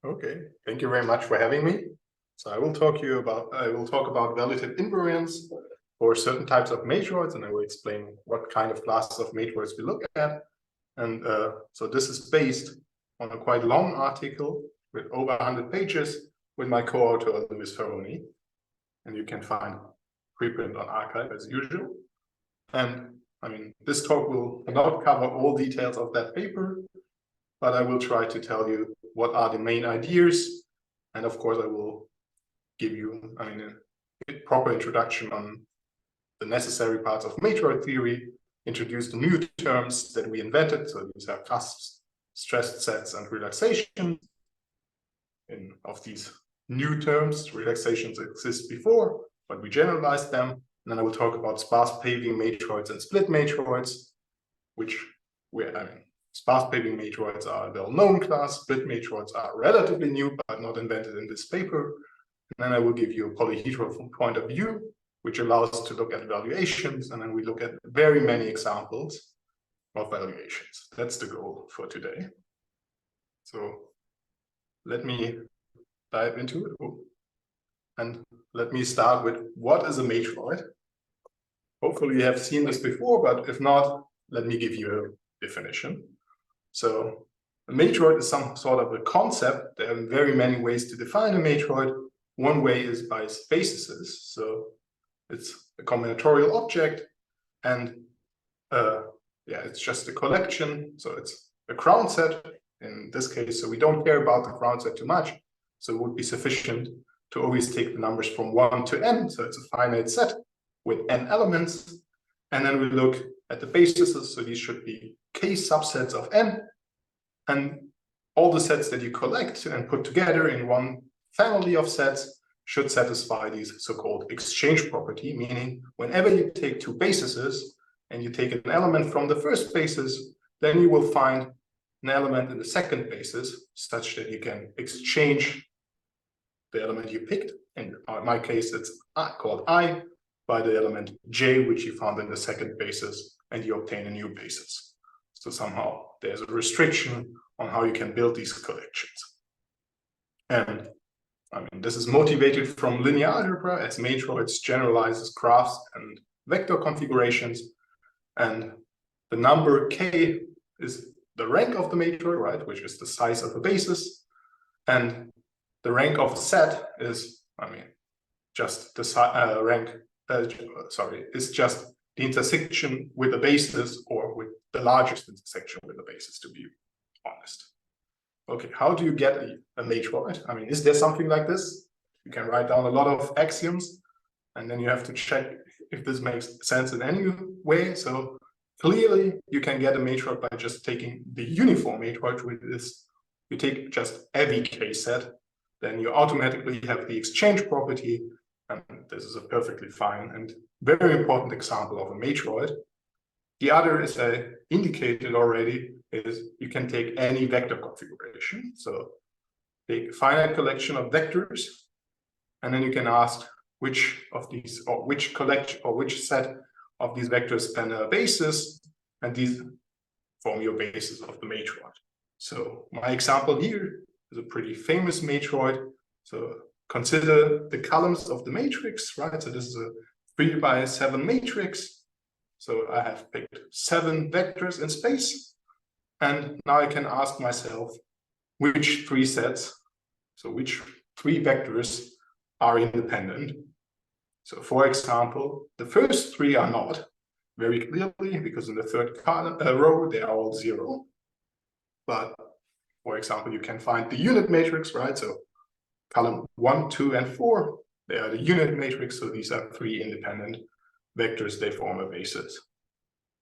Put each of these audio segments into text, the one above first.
Okay, thank you very much for having me. So I will talk about valuative invariants for certain types of matroids, and I will explain what kind of classes of matroids we look at. And so this is based on a quite long article with over 100 pages with my co-author Louis Ferroni, and you can find preprint on arXiv as usual. And I mean, this talk will not cover all details of that paper, but I will try to tell you what are the main ideas. And of course, I will give you, a proper introduction on the necessary parts of matroid theory, introduce the new terms that we invented. So these are cusps, stressed sets, and relaxation. Of these new terms, relaxations exist before, but we generalized them. And then I will talk about sparse paving matroids and split matroids, sparse paving matroids are a well-known class, split matroids are relatively new, but not invented in this paper. And then I will give you a polyhedral point of view, which allows us to look at valuations, and then we look at very many examples of valuations. That's the goal for today. So let me dive into it. And let me start with what is a matroid. Hopefully you have seen this before, but if not, let me give you a definition. So a matroid is some sort of a concept. There are very many ways to define a matroid. One way is by bases. So it's a combinatorial object, and it's just a collection. So it's a ground set in this case. So we don't care about the ground set too much. So it would be sufficient to always take the numbers from 1 to n. So it's a finite set with n elements. And then we look at the bases. So these should be k subsets of n. And all the sets that you collect and put together in one family of sets should satisfy these so-called exchange property, meaning whenever you take two bases and you take an element from the first basis, then you will find an element in the second basis such that you can exchange the element you picked. In my case, it's called I, by the element j, which you found in the second basis, and you obtain a new basis. So somehow there's a restriction on how you can build these collections. And this is motivated from linear algebra, as matroids generalizes graphs and vector configurations. And the number k is the rank of the matroid, right, which is the size of the basis. And the rank of a set is, just the is just the intersection with the basis, or with the largest intersection with the basis, to be honest. Okay, how do you get a matroid? Is there something like this? You can write down a lot of axioms, and then you have to check if this makes sense in any way. So clearly, you can get a matroid by just taking the uniform matroid, which is, you take just every k set, then you automatically have the exchange property, and this is a perfectly fine and very important example of a matroid. The other, as I indicated already, is you can take any vector configuration. So take a finite collection of vectors, and then you can ask which of these, or which collection, or which set of these vectors span a basis, and these form your basis of the matroid. So my example here is a pretty famous matroid. So consider the columns of the matrix, right? So this is a 3 by 7 matrix. So I have picked 7 vectors in space. And now I can ask myself which 3 sets, so which 3 vectors are independent. So for example, the first 3 are not, very clearly, because in the third row, they are all 0. But for example, you can find the unit matrix, right? So column 1, 2, and 4, they are the unit matrix. So these are 3 independent vectors, they form a basis.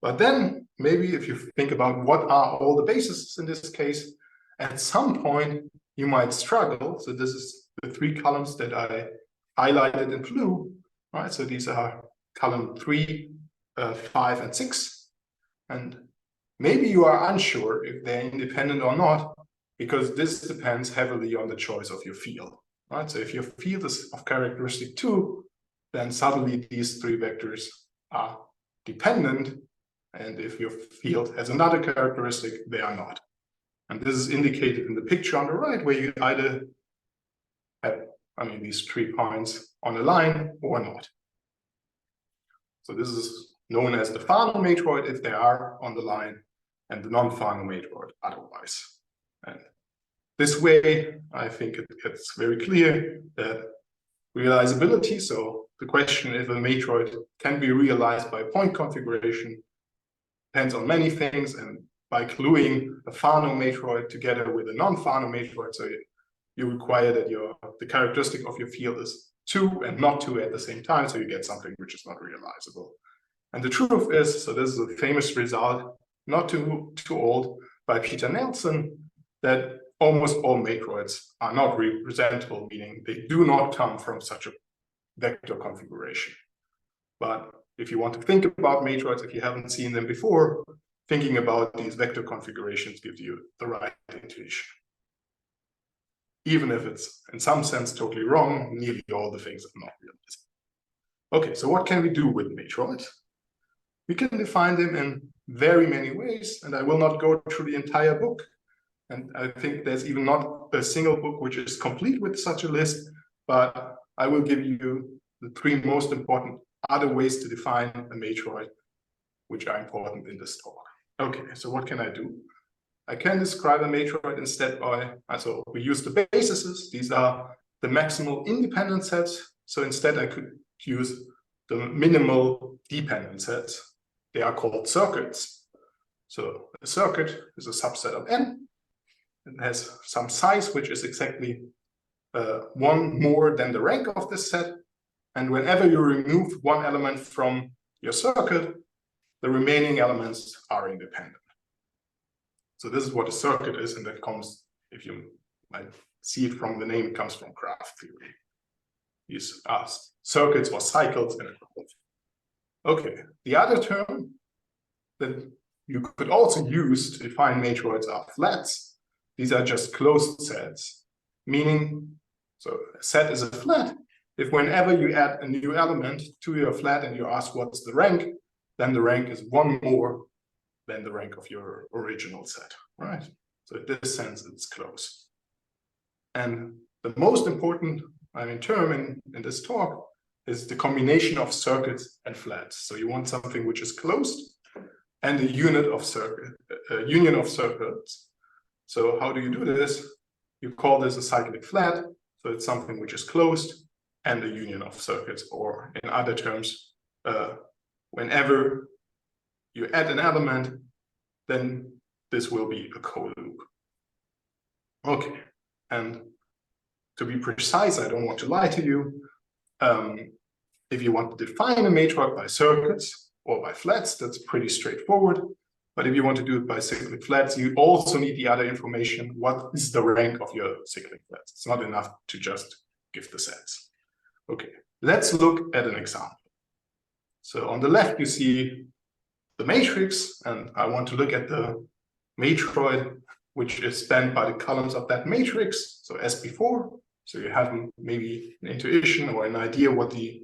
But then maybe if you think about what are all the bases in this case, at some point you might struggle. So this is the 3 columns that I highlighted in blue, right? So these are column 3, 5, and 6. And maybe you are unsure if they're independent or not, because this depends heavily on the choice of your field, right? So if your field is of characteristic 2, then suddenly these 3 vectors are dependent. And if your field has another characteristic, they are not. And this is indicated in the picture on the right, where you either have, these 3 points on a line or not. So this is known as the final matroid if they are on the line, and the non-final matroid otherwise. And this way, I think it gets very clear that realizability, so the question if a matroid can be realized by point configuration, depends on many things, and by gluing a final matroid together with a non-final matroid, so you require that the characteristic of your field is 2 and not 2 at the same time, so you get something which is not realizable. And the truth is, so this is a famous result, not too old, by Peter Nelson, that almost all matroids are not representable, meaning they do not come from such a vector configuration. But if you want to think about matroids, if you haven't seen them before, thinking about these vector configurations gives you the right intuition. Even if it's in some sense totally wrong, nearly all the things are not realistic. Okay, so what can we do with matroids? We can define them in very many ways, and I will not go through the entire book. And I think there's even not a single book which is complete with such a list, but I will give you the 3 most important other ways to define a matroid, which are important in this talk. Okay, so what can I do? I can describe a matroid instead by, so we use the bases. These are the maximal independent sets. So instead I could use the minimal dependent sets. They are called circuits. So a circuit is a subset of n. It has some size, which is exactly 1 more than the rank of this set. And whenever you remove one element from your circuit, the remaining elements are independent. So this is what a circuit is, and that comes, if you might see it from the name, it comes from graph theory. These are circuits or cycles in a graph. Okay, the other term that you could also use to define matroids are flats. These are just closed sets, meaning, so a set is a flat. If whenever you add a new element to your flat and you ask what's the rank, then the rank is 1 more than the rank of your original set, right? So in this sense, it's closed. And the most important term in this talk is the combination of circuits and flats. So you want something which is closed and a union of circuits. So how do you do this? You call this a cyclic flat. So it's something which is closed and a union of circuits, or in other terms, whenever you add an element, then this will be a co-loop. Okay, and to be precise, I don't want to lie to you. If you want to define a matroid by circuits or by flats, that's pretty straightforward. But if you want to do it by cyclic flats, you also need the other information. What is the rank of your cyclic flats? It's not enough to just give the sets. Okay, let's look at an example. So on the left, you see the matrix, and I want to look at the matroid, which is spanned by the columns of that matrix. So as before, so you have maybe an intuition or an idea what the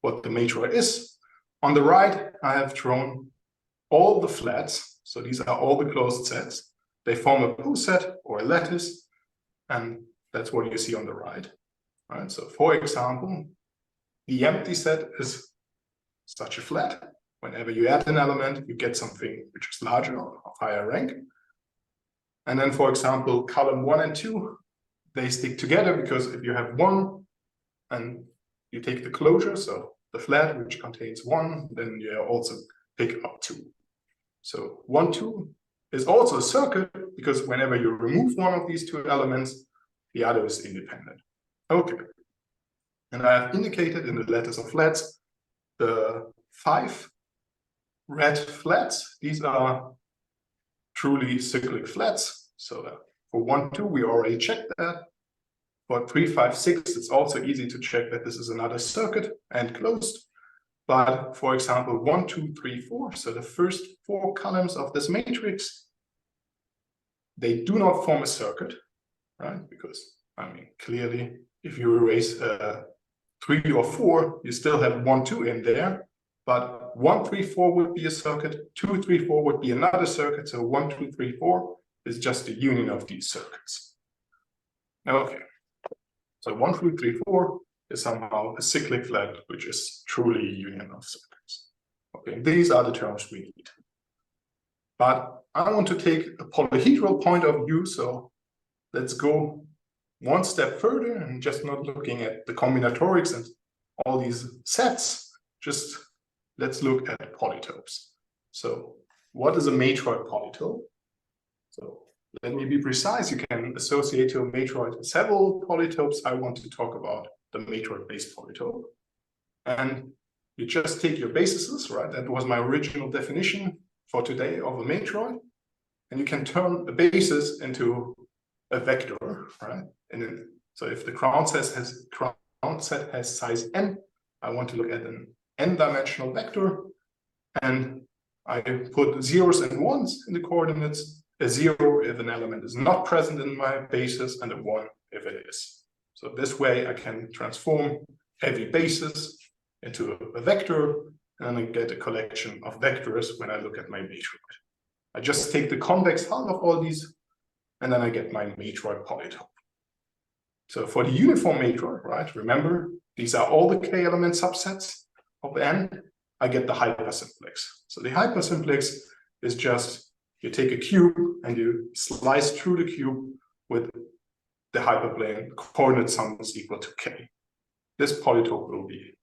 matroid is. On the right, I have drawn all the flats. So these are all the closed sets. They form a poset or a lattice, and that's what you see on the right. All right, so for example, the empty set is such a flat. Whenever you add an element, you get something which is larger or of higher rank. And then, for example, column 1 and 2, they stick together because if you have 1 and you take the closure, so the flat which contains 1, then you also pick up 2. So 1, 2 is also a circuit because whenever you remove one of these 2 elements, the other is independent. Okay. And I have indicated in the lattice of flats the 5 red flats. These are truly cyclic flats. So for 1, 2, we already checked that. For 3, 5, 6, it's also easy to check that this is another circuit and closed. But for example, 1, 2, 3, 4, so the first 4 columns of this matrix, they do not form a circuit, right? Because, clearly, if you erase 3 or 4, you still have 1, 2 in there. But 1, 3, 4 would be a circuit, 2, 3, 4 would be another circuit. So 1, 2, 3, 4 is just the union of these circuits. Okay, so 1, 2, 3, 4 is somehow a cyclic flat, which is truly a union of circuits. Okay, these are the terms we need. But I want to take a polyhedral point of view, so let's go one step further and just not looking at the combinatorics and all these sets, just let's look at polytopes. So what is a matroid polytope? So let me be precise, you can associate to a matroid several polytopes. I want to talk about the matroid-based polytope. And you just take your bases, right? That was my original definition for today of a matroid. And you can turn a basis into a vector, right? And then, so if the ground set has size n, I want to look at an n-dimensional vector, and I put zeros and ones in the coordinates. A 0 if an element is not present in my basis, and a 1 if it is. So this way I can transform every basis into a vector, and I get a collection of vectors when I look at my matroid. I just take the convex hull of all these, and then I get my matroid polytope. So for the uniform matroid, right, remember, these are all the k-element subsets of n, I get the hypersimplex. So the hypersimplex is just, you take a cube and you slice through the cube with the hyperplane, coordinate sum is equal to k. This polytope will be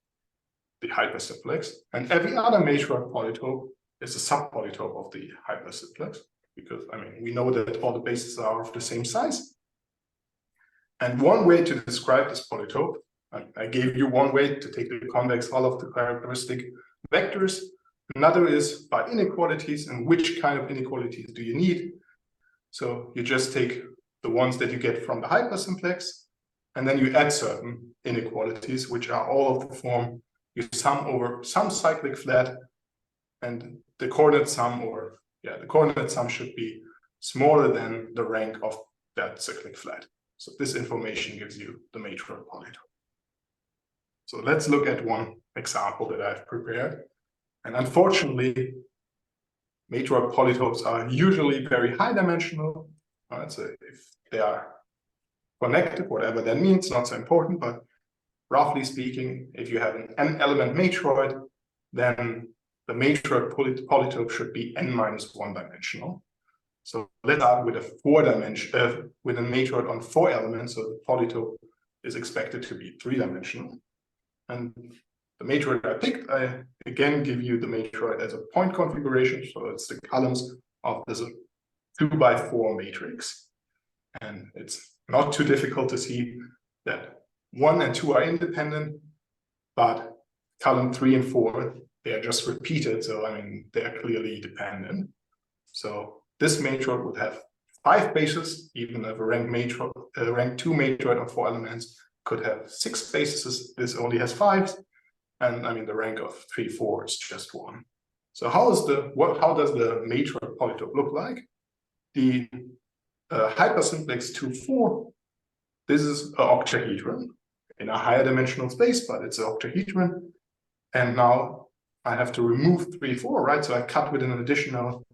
the hypersimplex, and every other matroid polytope is a subpolytope of the hypersimplex, because I mean we know that all the bases are of the same size. And one way to describe this polytope, I gave you one way to take the convex hull of the characteristic vectors. Another is by inequalities, and which kind of inequalities do you need? So you just take the ones that you get from the hypersimplex, and then you add certain inequalities, which are all of the form you sum over some cyclic flat, and the coordinate sum, or the coordinate sum should be smaller than the rank of that cyclic flat. So this information gives you the matroid polytope. So let's look at one example that I've prepared. And unfortunately, matroid polytopes are usually very high dimensional. Right? So if they are connected, whatever that means, not so important, but roughly speaking, if you have an n-element matroid, then the matroid polytope should be n-1 dimensional. So let's start with a with a matroid on 4 elements, so the polytope is expected to be 3-dimensional. And the matroid I picked, I again give you the matroid as a point configuration, so it's the columns of this 2x4 matrix. And it's not too difficult to see that 1 and 2 are independent, but column 3 and 4, they are just repeated, so I mean they are clearly dependent. So this matroid would have 5 bases, even if a rank 2 matroid on 4 elements could have 6 bases. This only has 5, and I mean the rank of 3, 4 is just 1. So how does the matroid polytope look like? The hypersimplex 2, 4. This is an octahedron in a higher dimensional space, but it's an octahedron. And now I have to remove 3, 4, right? So I cut with an additional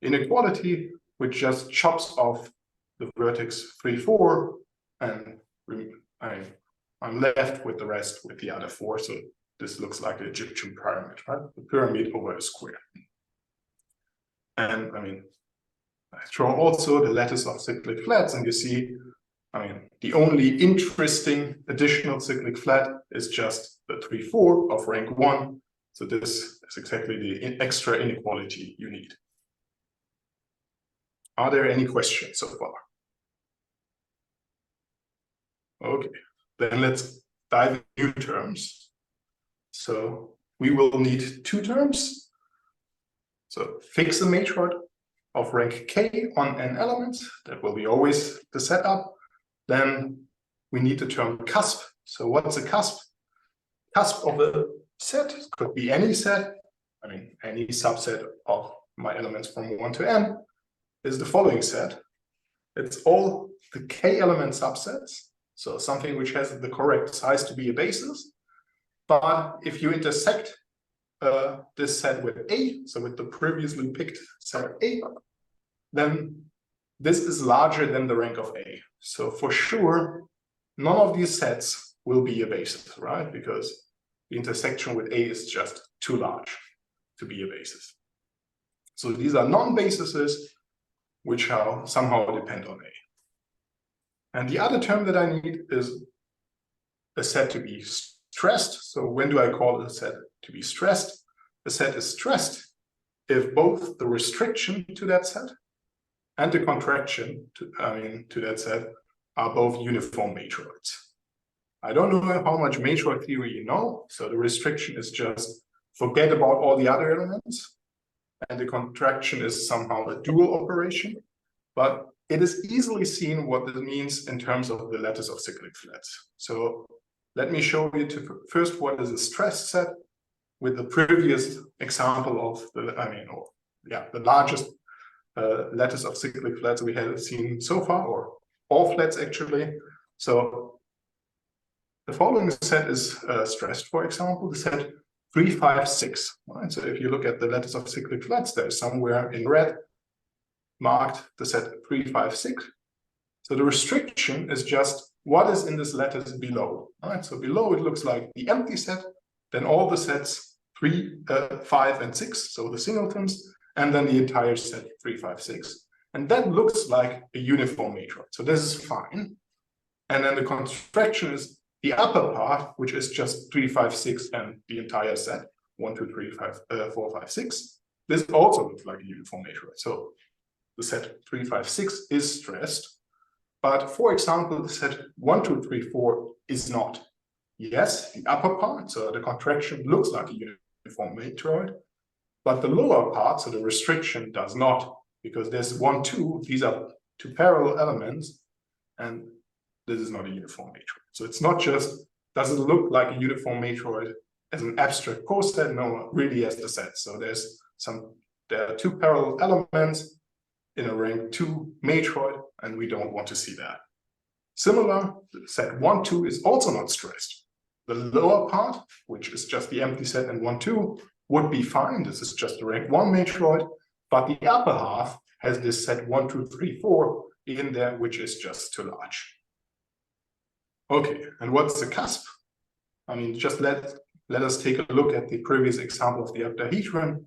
inequality, which just chops off the vertex 3, 4, and I'm left with the rest with the other 4. So this looks like an Egyptian pyramid, right? The pyramid over a square. And I mean, I draw also the lattice of cyclic flats, and you see, I mean, the only interesting additional cyclic flat is just the 3, 4 of rank 1. So this is exactly the extra inequality you need. Are there any questions so far? Okay, then let's dive into new terms. So we will need 2 terms. So fix a matroid of rank k on n elements. That will be always the setup. Then we need the term cusp. So what's a cusp? Cusp of a set could be any set. I mean, any subset of my elements from 1 to n is the following set. It's all the k-element subsets. So something which has the correct size to be a basis. But if you intersect this set with A, so with the previously picked set A, then this is larger than the rank of A. So for sure, none of these sets will be a basis, right? Because the intersection with A is just too large to be a basis. So these are non-bases which are somehow depend on A. And the other term that I need is a set to be stressed. So when do I call a set to be stressed? A set is stressed if both the restriction to that set and the contraction to that set are both uniform matroids. I don't know how much matroid theory you know, so the restriction is just forget about all the other elements, and the contraction is somehow a dual operation, but it is easily seen what this means in terms of the lattice of cyclic flats. So let me show you first what is a stressed set with the previous example of the largest lattice of cyclic flats we have seen so far, or all flats actually. So the following set is stressed, for example, the set 3, 5, 6. Right? So if you look at the lattice of cyclic flats, there's somewhere in red marked the set 3, 5, 6. So the restriction is just what is in this lattice below. Right? So below it looks like the empty set, then all the sets 3, 5, and 6, so the singletons, and then the entire set 3, 5, 6. And that looks like a uniform matroid. So this is fine. And then the contraction is the upper part, which is just 3, 5, 6, and the entire set 1, 2, 3, 4, 5, 6. This also looks like a uniform matroid. So the set 3, 5, 6 is stressed. But for example, the set 1, 2, 3, 4 is not. Yes, the upper part, so the contraction looks like a uniform matroid, but the lower part, so the restriction, does not, because there's 1, 2, these are two parallel elements, and this is not a uniform matroid. So it's not just, does it look like a uniform matroid as an abstract coset? No, really as the set. So there are two parallel elements in a rank 2 matroid, and we don't want to see that. Similar, set 1, 2 is also not stressed. The lower part, which is just the empty set in 1, 2, would be fine. This is just a rank 1 matroid, but the upper half has this set 1, 2, 3, 4 in there, which is just too large. Okay, and what's the cusp? I mean, just let us take a look at the previous example of the octahedron.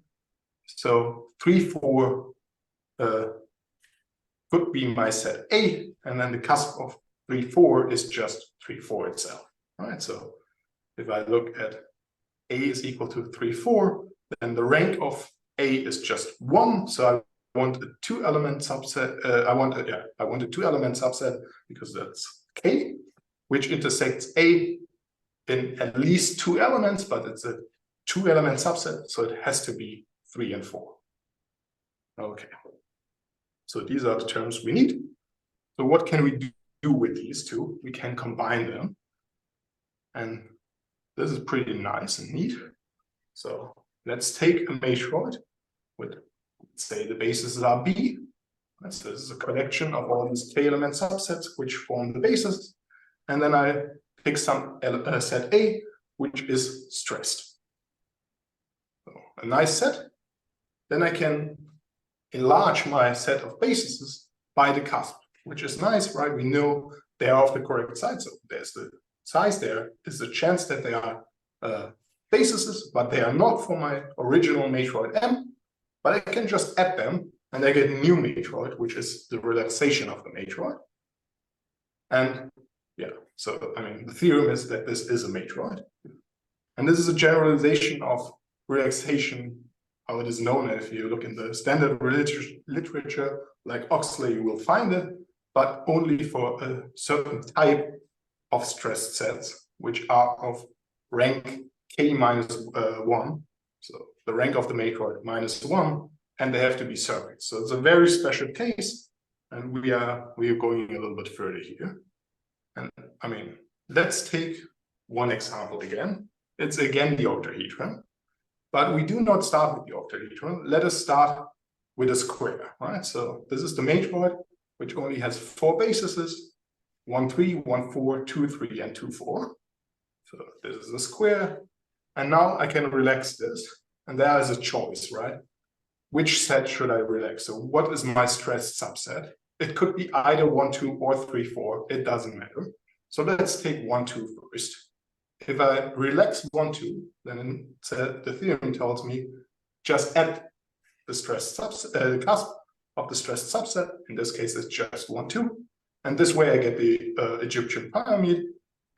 So 3, 4 could be my set A, and then the cusp of 3, 4 is just 3, 4 itself. Right? So if I look at A is equal to 3, 4, then the rank of A is just 1. So I want a 2-element subset. I want a 2-element subset because that's K, which intersects A in at least 2 elements, but it's a 2-element subset, so it has to be 3 and 4. Okay. So these are the terms we need. So what can we do with these two? We can combine them. And this is pretty nice and neat. So let's take a matroid with, let's say, the bases are B. This is a collection of all these K-element subsets which form the basis. And then I pick some set A, which is stressed. So a nice set. Then I can enlarge my set of bases by the cusp, which is nice, right? We know they are of the correct size. So there's the size, there is a chance that they are bases, but they are not for my original matroid M. But I can just add them, and I get a new matroid, which is the relaxation of the matroid. And yeah, so I mean, the theorem is that this is a matroid. And this is a generalization of relaxation, how it is known. If you look in the standard literature, like Oxley, you will find it, but only for a certain type of stressed sets, which are of rank K minus 1. So the rank of the matroid minus 1, and they have to be circuits. So it's a very special case, and we are going a little bit further here. And I mean, let's take one example again. It's again the octahedron, but we do not start with the octahedron. Let us start with a square, right? So this is the matroid, which only has 4 bases, 1, 3, 1, 4, 2, 3, and 2, 4. So this is a square. And now I can relax this. And there is a choice, right? Which set should I relax? So what is my stressed subset? it could be either 1, 2, or 3, 4. It doesn't matter. So let's take 1, 2 first. If I relax 1, 2, then the theorem tells me just add the stressed subset, the cusp of the stressed subset. In this case, it's just 1, 2. And this way I get the Egyptian pyramid.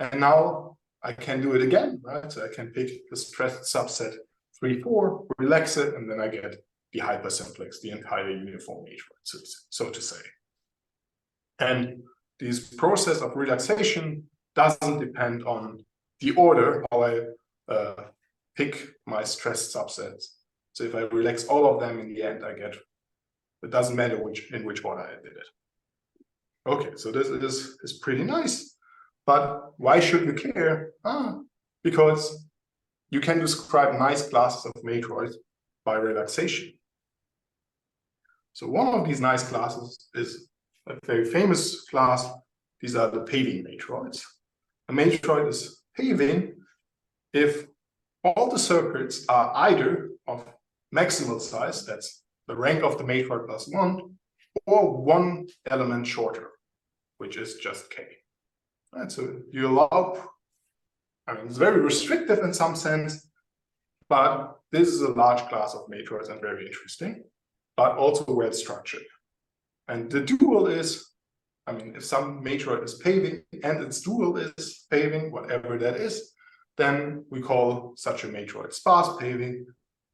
And now I can do it again, right? So I can pick the stressed subset 3, 4, relax it, and then I get the hypersimplex, the entire uniform matrix, so to say. And this process of relaxation doesn't depend on the order how I pick my stressed subsets. So if I relax all of them, in the end, I get, it doesn't matter in which order I did it. Okay, so this is pretty nice. But why should you care? Because you can describe nice classes of matroids by relaxation. So one of these nice classes is a very famous class. These are the paving matroids. A matroid is paving if all the circuits are either of maximal size, that's the rank of the matroid plus 1, or one element shorter, which is just k. Right, so you allow, I mean, it's very restrictive in some sense, but this is a large class of matroids and very interesting, but also well structured. And the dual is, I mean, if some matroid is paving and its dual is paving, whatever that is, then we call such a matroid sparse paving.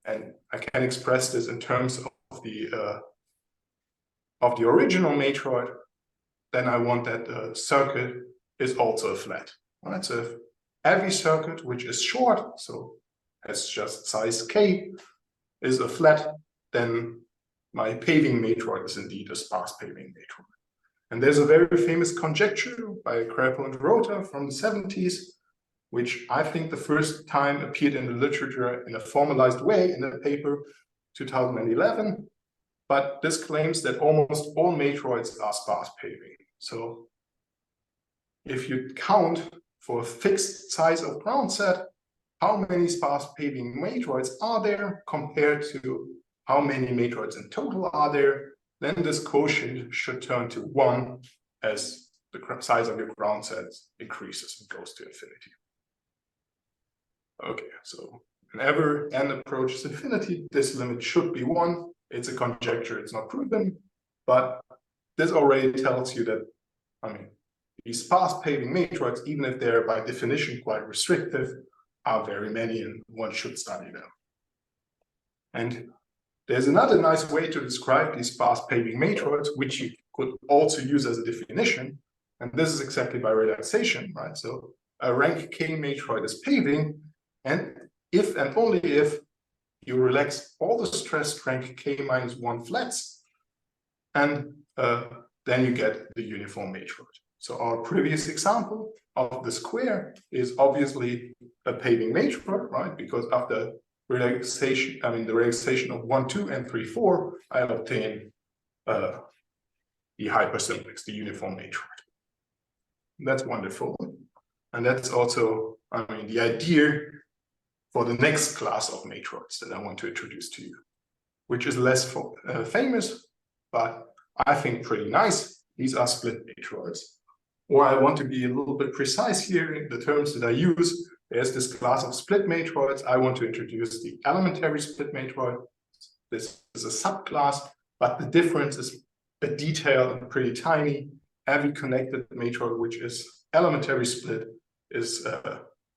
And I can express this in terms of the original matroid. Then I want that the circuit is also a flat. Right? So if every circuit which is short, so has just size k, is a flat, then my paving matroid is indeed a sparse paving matroid. And there's a very famous conjecture by Chow and Schröter from the 70s, which I think the first time appeared in the literature in a formalized way in a paper 2011. But this claims that almost all matroids are sparse paving. So if you count for a fixed size of ground set, how many sparse paving matroids are there compared to how many matroids in total are there, then this quotient should turn to 1 as the size of your ground sets increases and goes to infinity. Okay, so whenever n approaches infinity, this limit should be 1. It's a conjecture, it's not proven, but this already tells you that, I mean, these sparse paving matroids, even if they're by definition quite restrictive, are very many and one should study them. And there's another nice way to describe these sparse paving matroids, which you could also use as a definition, and this is exactly by relaxation, right? So a rank k matroid is paving, and if and only if you relax all the stressed rank k minus 1 flats, and then you get the uniform matroid. So our previous example of the square is obviously a paving matroid, right? Because after relaxation, I mean the relaxation of 1, 2, and 3, 4, I obtain the hypersimplex, the uniform matroid. That's wonderful. And that's also, I mean, the idea for the next class of matroids that I want to introduce to you, which is less famous, but I think pretty nice. These are split matroids. Or I want to be a little bit precise here in the terms that I use. There's this class of split matroids. I want to introduce the elementary split matroid. This is a subclass, but the difference is a detail and pretty tiny. Every connected matroid, which is elementary split, is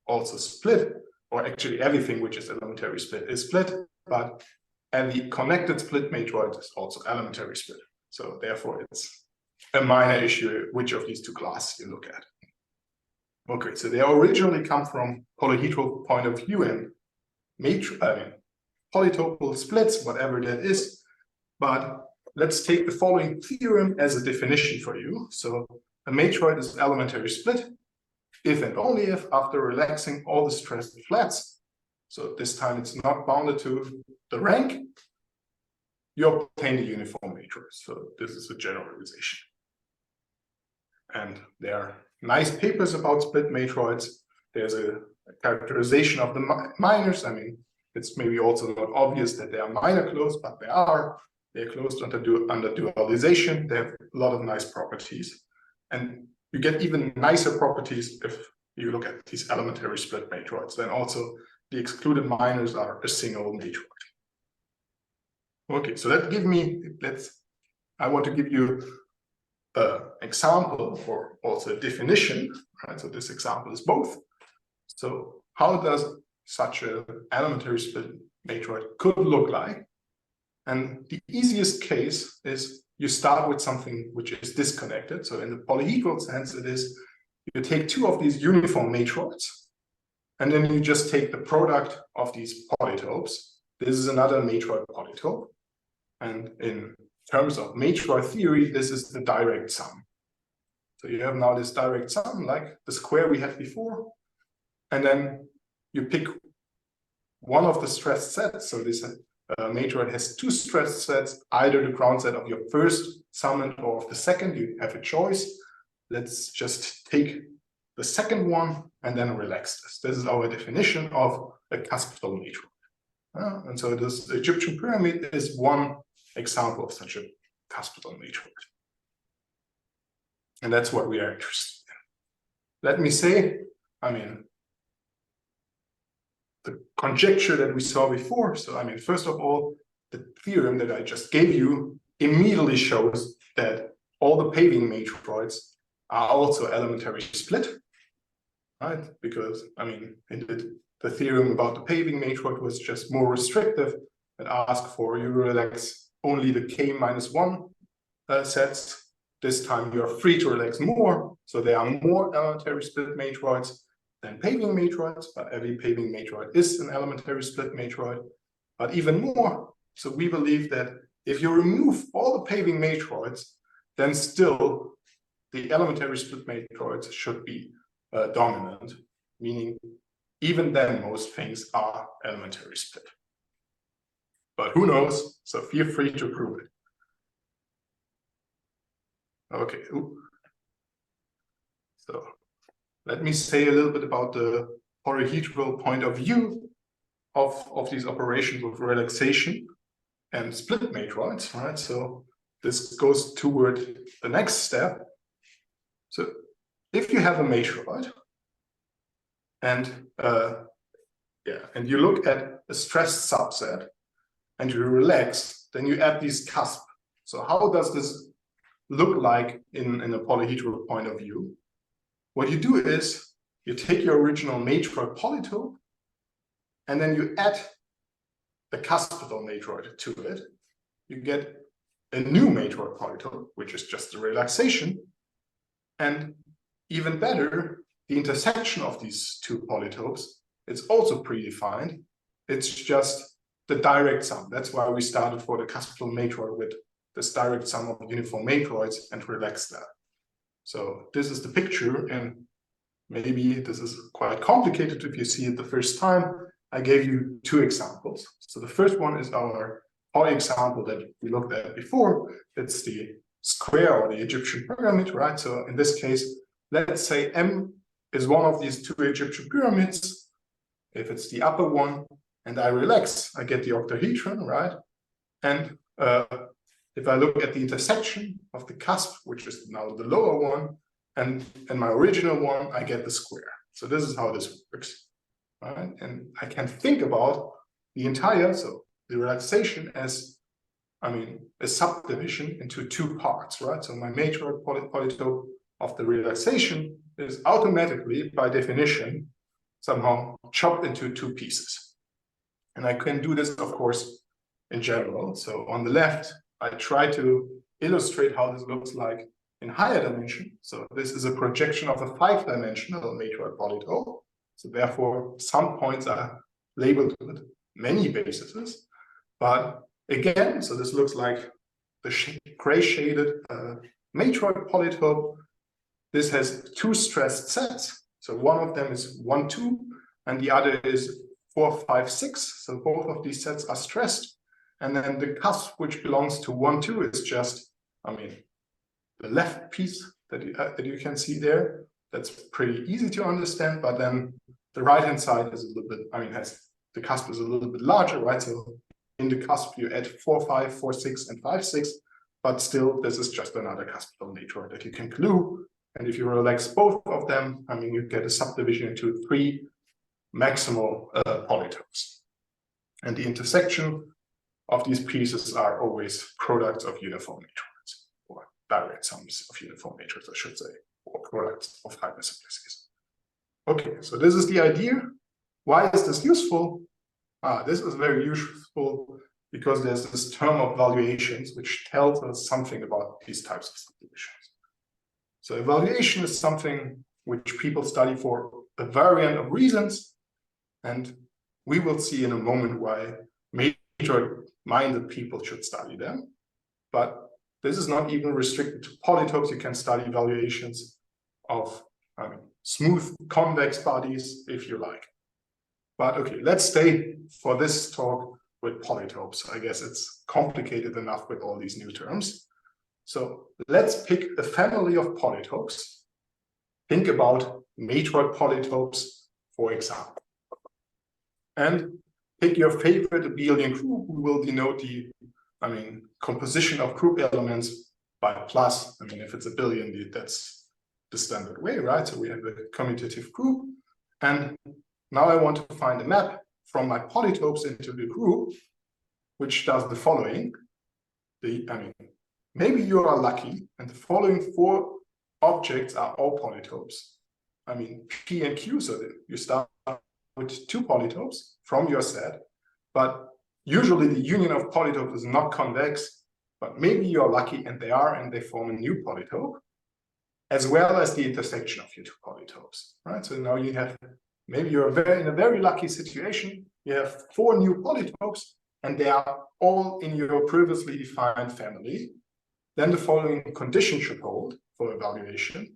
also split, or actually everything which is elementary split is split, but every connected split matroid is also elementary split. So therefore, it's a minor issue which of these two classes you look at. Okay, so they originally come from polyhedral point of view and polytopal splits, whatever that is. But let's take the following theorem as a definition for you. So a matroid is elementary split if and only if, after relaxing all the stressed flats, so this time it's not bounded to the rank, you obtain the uniform matrix. So this is a generalization. And there are nice papers about split matroids. There's a characterization of the minors. I mean, it's maybe also not obvious that they are minor closed, but they are. They're closed under dualization. They have a lot of nice properties. And you get even nicer properties if you look at these elementary split matroids. Then also the excluded minors are a single matroid. Okay, so I want to give you an example or also a definition, right? So this example is both. So how does such an elementary split matroid could look like? And the easiest case is you start with something which is disconnected. So in the polyhedral sense, it is you take two of these uniform matroids, and then you just take the product of these polytopes. This is another matroid polytope. And in terms of matroid theory, this is the direct sum. So you have now this direct sum, like the square we had before, and then you pick one of the stressed sets. So this matroid has two stressed sets, either the ground set of your first summand or of the second. You have a choice. Let's just take the second one and then relax this. This is our definition of a cuspidal matroid. And so this Egyptian pyramid is one example of such a cuspidal matroid. And that's what we are interested in. Let me say, the conjecture that we saw before. So, first of all, the theorem that I just gave you immediately shows that all the paving matroids are also elementary split, right? Because, the theorem about the paving matroid was just more restrictive and asked for you relax only the k-1 sets. This time you are free to relax more. So there are more elementary split matroids than paving matroids, but every paving matroid is an elementary split matroid. But even more, so we believe that if you remove all the paving matroids, then still the elementary split matroids should be dominant, meaning even then most things are elementary split. But who knows? So feel free to prove it. Okay. So let me say a little bit about the polyhedral point of view of these operations of relaxation and split matroids, right? So this goes toward the next step. So if you have a matroid and you look at a stressed subset and you relax, then you add these cusp. So how does this look like in a polyhedral point of view? What you do is you take your original matroid polytope and then you add the cuspidal matroid to it. You get a new matroid polytope, which is just a relaxation. And even better, the intersection of these two polytopes is also predefined. It's just the direct sum. That's why we started for the cuspidal matroid with this direct sum of uniform matroids and relax that. So this is the picture, and maybe this is quite complicated if you see it the first time. I gave you two examples. So the first one is our poly example that we looked at before. It's the square or the Egyptian pyramid, right? So in this case, let's say M is one of these two Egyptian pyramids. If it's the upper one and I relax, I get the octahedron, right? And if I look at the intersection of the cusp, which is now the lower one, and my original one, I get the square. So this is how this works, right? And I can think about the entire, so the relaxation as, a subdivision into two parts, right? So my matroid polytope of the relaxation is automatically, by definition, somehow chopped into two pieces. And I can do this, of course, in general. So on the left, I try to illustrate how this looks like in higher dimension. So this is a projection of a 5-dimensional matroid polytope. So therefore, some points are labeled with many bases. But again, so this looks like the gray shaded matroid polytope. This has two stressed sets. So one of them is 1, 2, and the other is 4, 5, 6. So both of these sets are stressed. And then the cusp, which belongs to 1, 2, is just, the left piece that you can see there. That's pretty easy to understand. But then the right-hand side is a little bit, the cusp is a little bit larger, right? So in the cusp you add 4, 5, 4, 6, and 5, 6, but still this is just another cuspal matroid that you can glue. And if you relax both of them, I mean, you get a subdivision into 3 maximal polytopes. And the intersection of these pieces are always products of uniform matroids, or direct sums of uniform matroids, I should say, or products of hypersimplices. Okay, so this is the idea. Why is this useful? This is very useful because there's this term of valuations which tells us something about these types of subdivisions. So evaluation is something which people study for a variant of reasons, and we will see in a moment why matroid-minded people should study them. But this is not even restricted to polytopes. You can study evaluations of smooth convex bodies if you like. But okay, let's stay for this talk with polytopes. I guess it's complicated enough with all these new terms. So let's pick a family of polytopes. Think about matroid polytopes, for example. And pick your favorite abelian group. We will denote the, composition of group elements by plus. If it's abelian, that's the standard way, right? So we have a commutative group. And now I want to find a map from my polytopes into the group, which does the following. Maybe you are lucky, and the following 4 objects are all polytopes. P and Q, so that you start with 2 polytopes from your set, but usually the union of polytopes is not convex, but maybe you are lucky and they are, and they form a new polytope, as well as the intersection of your 2 polytopes, right? So now you have, maybe you're in a very lucky situation, you have 4 new polytopes, and they are all in your previously defined family. Then the following condition should hold for evaluation.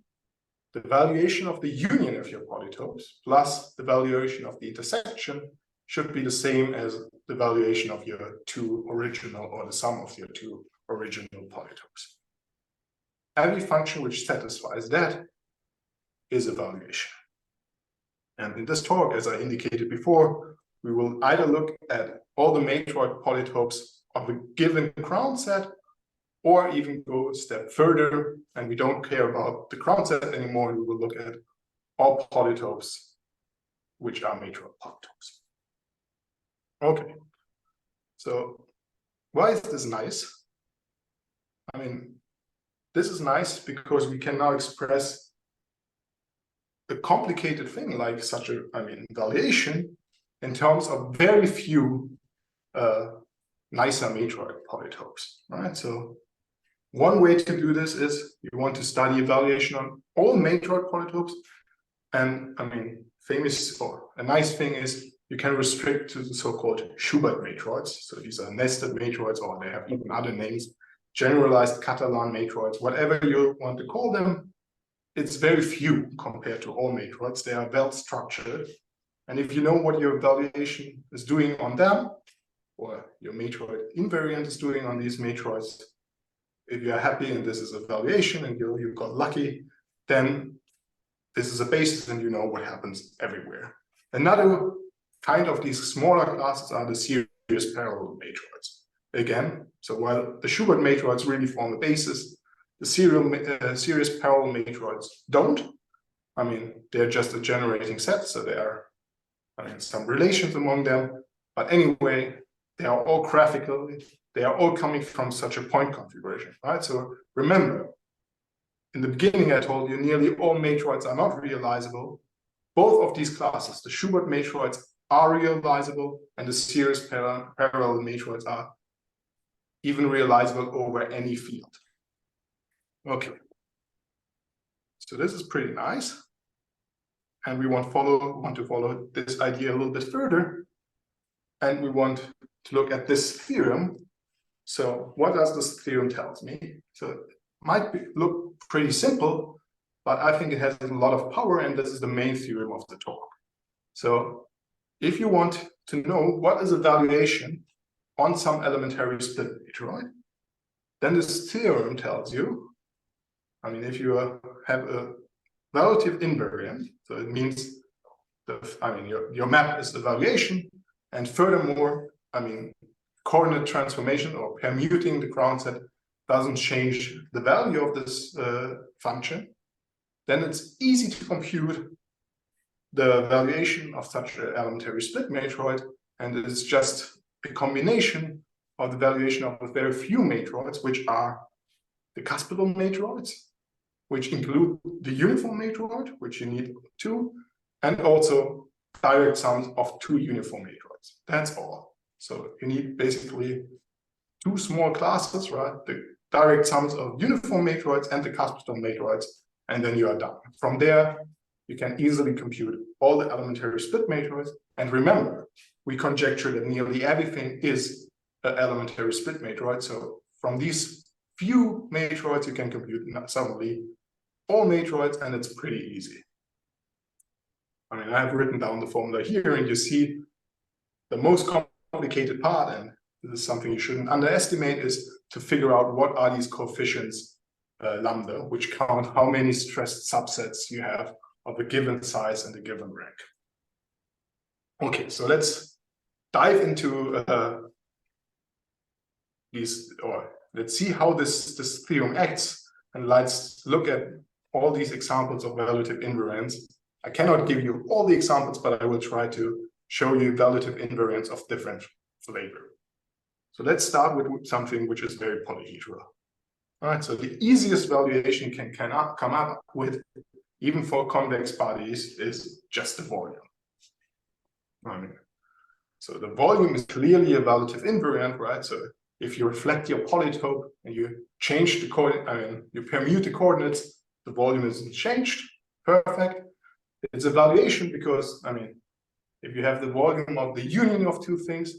The valuation of the union of your polytopes plus the valuation of the intersection should be the same as the valuation of your 2 original, or the sum of your 2 original polytopes. Every function which satisfies that is a valuation. And in this talk, as I indicated before, we will either look at all the matroid polytopes of a given ground set, or even go a step further, and we don't care about the ground set anymore, and we will look at all polytopes which are matroid polytopes. Okay, so why is this nice? This is nice because we can now express a complicated thing like such a valuation in terms of very few nicer matroid polytopes, right? So one way to do this is you want to study evaluation on all matroid polytopes, and a nice thing is you can restrict to the so-called Schubert matroids. So these are nested matroids, or they have even other names, generalized Catalan matroids, whatever you want to call them. It's very few compared to all matroids. They are well structured. And if you know what your evaluation is doing on them, or your matroid invariant is doing on these matroids, if you are happy and this is a valuation and you got lucky, then this is a basis and you know what happens everywhere. Another kind of these smaller classes are the series parallel matroids. Again, so while the Schubert matroids really form a basis, the series parallel matroids don't. They're just a generating set, so there are some relations among them. But anyway, they are all graphical. They are all coming from such a point configuration, right? So remember, in the beginning I told you nearly all matroids are not realizable. Both of these classes, the Schubert matroids, are realizable, and the series parallel matroids are even realizable over any field. Okay, so this is pretty nice, and we want to follow this idea a little bit further, and we want to look at this theorem. So what does this theorem tell me? So it might look pretty simple, but I think it has a lot of power, and this is the main theorem of the talk. So if you want to know what is a valuation on some elementary split matroid, then this theorem tells you, if you have a valuative invariant, so it means your map is the valuation, and furthermore, coordinate transformation or permuting the ground set doesn't change the value of this function, then it's easy to compute the valuation of such an elementary split matroid, and it's just a combination of the valuation of a very few matroids, which are the cuspidal matroids, which include the uniform matroid, which you need 2, and also direct sums of 2 uniform matroids. That's all. So you need basically 2 small classes, right? The direct sums of uniform matroids and the cuspidal matroids, and then you are done. From there, you can easily compute all the elementary split matroids. And remember, we conjecture that nearly everything is an elementary split matroid. So from these few matroids, you can compute suddenly all matroids, and it's pretty easy. I mean, I have written down the formula here, and you see the most complicated part, and this is something you shouldn't underestimate, is to figure out what are these coefficients lambda, which count how many stressed subsets you have of a given size and a given rank. Okay, so let's dive into let's see how this theorem acts, and let's look at all these examples of valuative invariants. I cannot give you all the examples, but I will try to show you valuative invariants of different flavor. So let's start with something which is very polyhedral. All right, so the easiest valuation can come up with, even for convex bodies, is just the volume. So the volume is clearly a valuative invariant, right? So if you reflect your polytope and you change the coordinate, you permute the coordinates, the volume isn't changed. Perfect. It's a valuation because, if you have the volume of the union of 2 things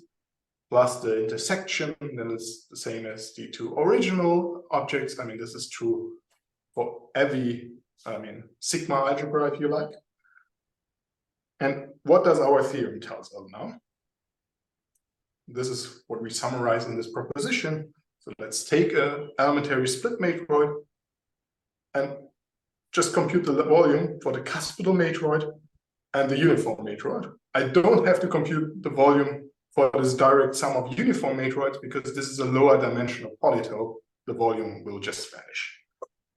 plus the intersection, then it's the same as the 2 original objects. This is true for every, sigma algebra, if you like. And what does our theorem tell us now? This is what we summarize in this proposition. So let's take an elementary split matroid and just compute the volume for the cuspidal matroid and the uniform matroid. I don't have to compute the volume for this direct sum of uniform matroids because this is a lower dimensional polytope. The volume will just vanish.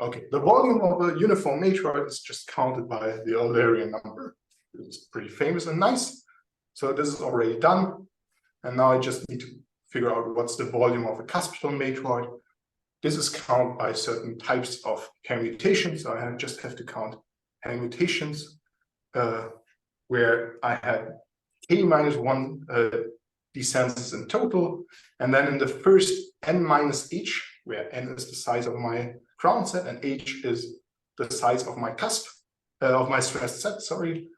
Okay, the volume of a uniform matroid is just counted by the Eulerian number. This is pretty famous and nice. So this is already done. And now I just need to figure out what's the volume of a cuspidal matroid. This is counted by certain types of permutations. So I just have to count permutations where I had k-1 descents in total. And then in the first n-h, where n is the size of my ground set and h is the size of my cusp, of my stressed set, sorry.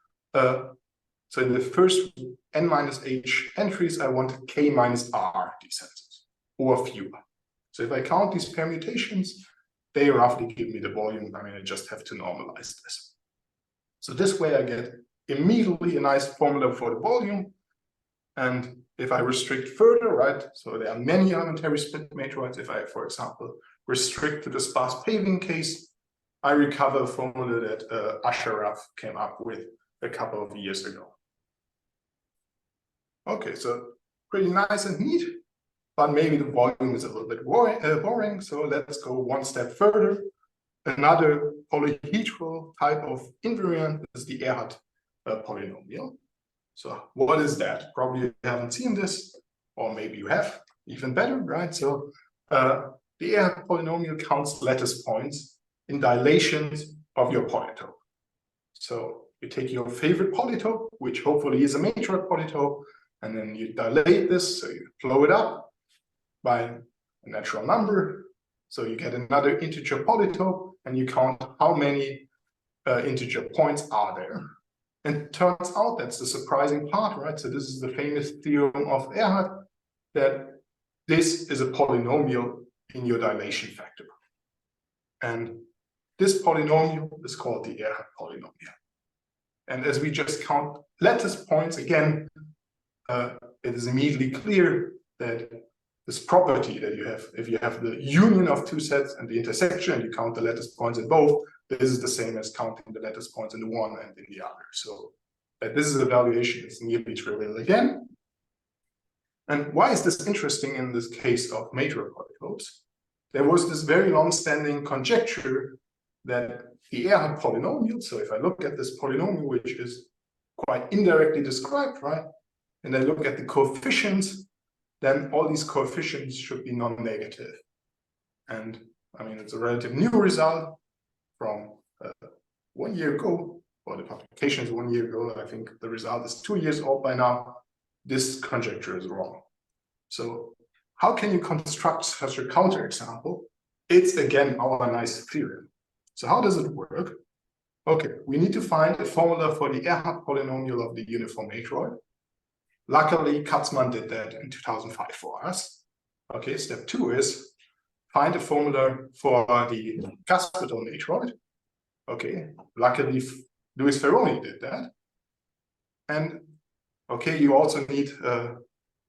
So in the first n-h entries, I want k-r descents or fewer. So if I count these permutations, they roughly give me the volume. I just have to normalize this. So this way I get immediately a nice formula for the volume. And if I restrict further, right, so there are many elementary split matroids. If I, for example, restrict to the sparse paving case, I recover a formula that Ashraf came up with a couple of years ago. Okay, so pretty nice and neat, but maybe the volume is a little bit boring. So let's go one step further. Another polyhedral type of invariant is the Ehrhart polynomial. So what is that? Probably you haven't seen this, or maybe you have, even better, right? So the Ehrhart polynomial counts lattice points in dilations of your polytope. So you take your favorite polytope, which hopefully is a matroid polytope, and then you dilate this, so you flow it up by a natural number. So you get another integer polytope, and you count how many integer points are there. And it turns out that's the surprising part, right? So this is the famous theorem of Ehrhart, that this is a polynomial in your dilation factor. And this polynomial is called the Ehrhart polynomial. And as we just count lattice points again, it is immediately clear that this property that you have, if you have the union of 2 sets and the intersection, and you count the lattice points in both, this is the same as counting the lattice points in the one and in the other. So that this is a valuation is nearly trivial again. And why is this interesting in this case of matroid polytopes? There was this very long-standing conjecture that the Ehrhart polynomial, so if I look at this polynomial, which is quite indirectly described, right, and I look at the coefficients, then all these coefficients should be non-negative. And I mean, it's a relative new result from 1 year ago, or the publication is 1 year ago. I think the result is 2 years old by now. This conjecture is wrong. So how can you construct such a counterexample? It's again our nice theorem. So how does it work? Okay, we need to find a formula for the Ehrhart polynomial of the uniform matroid. Luckily, Katzmann did that in 2005 for us. Okay, step 2 is find a formula for the Caspital matroid. Okay, luckily Louis Ferroni did that. And okay, you also need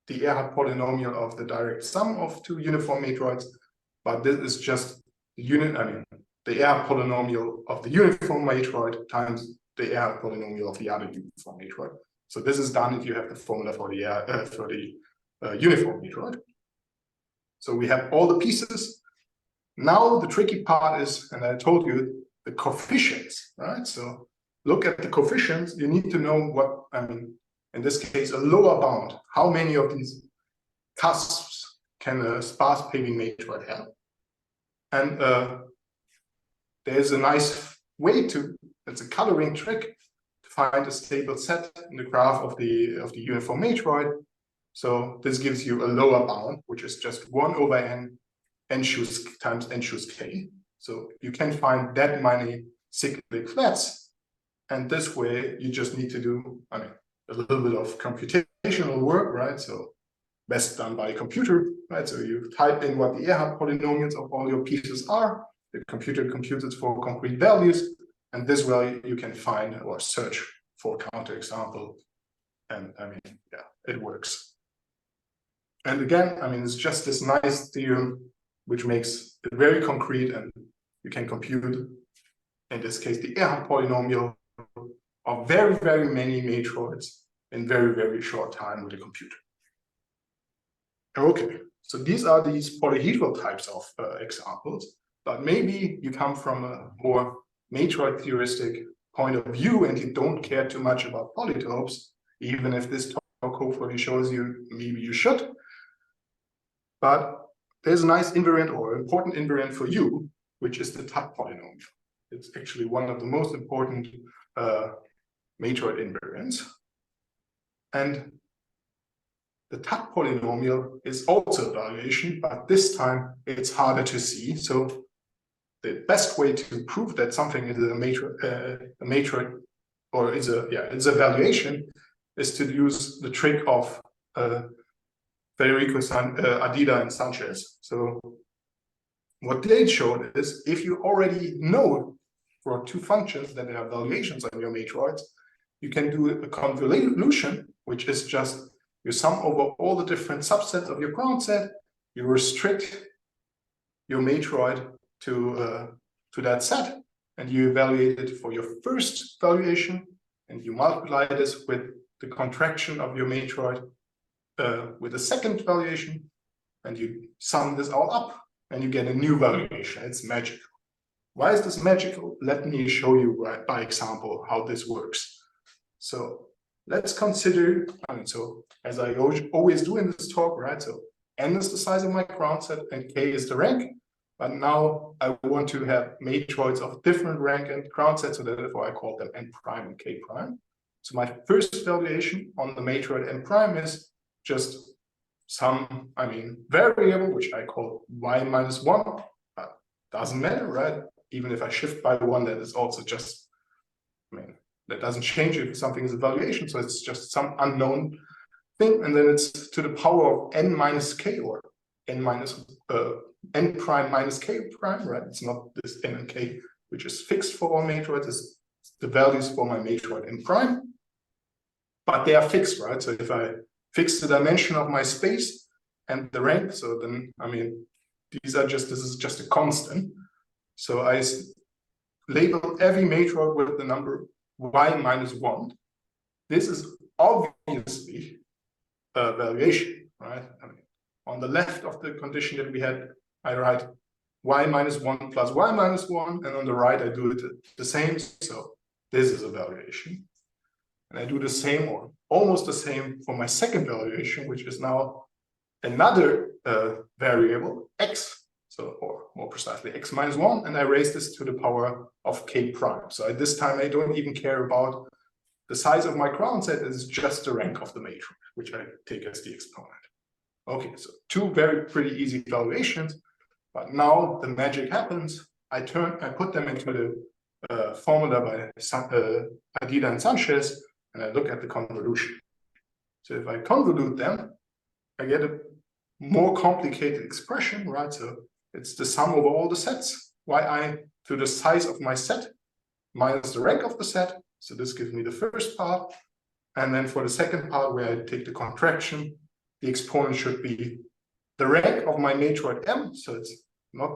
the Ehrhart polynomial of the direct sum of two uniform matroids, but this is just the the Ehrhart polynomial of the uniform matroid times the Ehrhart polynomial of the other uniform matroid. So this is done if you have the formula for the uniform matroid. So we have all the pieces. Now the tricky part is, and I told you, the coefficients, right? So look at the coefficients. You need to know what, I mean, in this case, a lower bound. How many of these cusps can a sparse paving matroid have? And there's a nice way to, it's a coloring trick to find a stable set in the graph of the uniform matroid. So this gives you a lower bound, which is just 1 over n choose times n choose k. So you can find that many cyclic flats. And this way you just need to do, I mean, a little bit of computational work, right? So best done by a computer, right? So you type in what the Ehrhart polynomials of all your pieces are. The computer computes it for concrete values. And this way you can find or search for counterexample. And I mean, yeah, it works. And again, I mean, it's just this nice theorem which makes it very concrete, and you can compute, in this case, the Ehrhart polynomial of very, very many matroids in very, very short time with a computer. Okay, so these are these polyhedral types of examples, but maybe you come from a more matroid theoristic point of view and you don't care too much about polytopes, even if this talk hopefully shows you maybe you should. But there's a nice invariant or important invariant for you, which is the Tutte polynomial. It's actually one of the most important matroid invariants. And the Tutte polynomial is also a valuation, but this time it's harder to see. So the best way to prove that something is a matroid or is a valuation is to use the trick of Federico Ardita and Sanchez. So what they showed is if you already know for two functions that there are valuations on your matroids, you can do a convolution, which is just you sum over all the different subsets of your ground set, you restrict your matroid to that set, and you evaluate it for your first valuation, and you multiply this with the contraction of your matroid with a second valuation, and you sum this all up, and you get a new valuation. It's magical. Why is this magical? Let me show you by example how this works. So let's consider, so as I always do in this talk, right? So n is the size of my ground set and k is the rank. But now I want to have matroids of different rank and ground sets, so therefore I call them n prime and k prime. So my first valuation on the matroid n prime is just some, variable, which I call y minus 1, but doesn't matter, right? Even if I shift by 1, that is also just, that doesn't change if something is a valuation, so it's just some unknown thing, and then it's to the power of n minus k, or n prime minus k prime, right? It's not this n and k, which is fixed for all matroids, it's the values for my matroid n prime, but they are fixed, right? So if I fix the dimension of my space and the rank, so then, this is just a constant. So I label every matroid with the number y minus 1. This is obviously a valuation, right? I mean, on the left of the condition that we had, I write y minus 1 plus y minus 1, and on the right, I do it the same. So this is a valuation. And I do the same or almost the same for my second valuation, which is now another variable, x, so or more precisely x minus 1, and I raise this to the power of k prime. So at this time, I don't even care about the size of my ground set. It's just the rank of the matrix, which I take as the exponent. Okay, so two pretty easy valuations, but now the magic happens. I put them into the formula by Adida and Sanchez, and I look at the convolution. So if I convolute them, I get a more complicated expression, right? So it's the sum over all the sets, yi to the size of my set minus the rank of the set. So this gives me the first part. And then for the second part, where I take the contraction, the exponent should be the rank of my matroid M. So it's not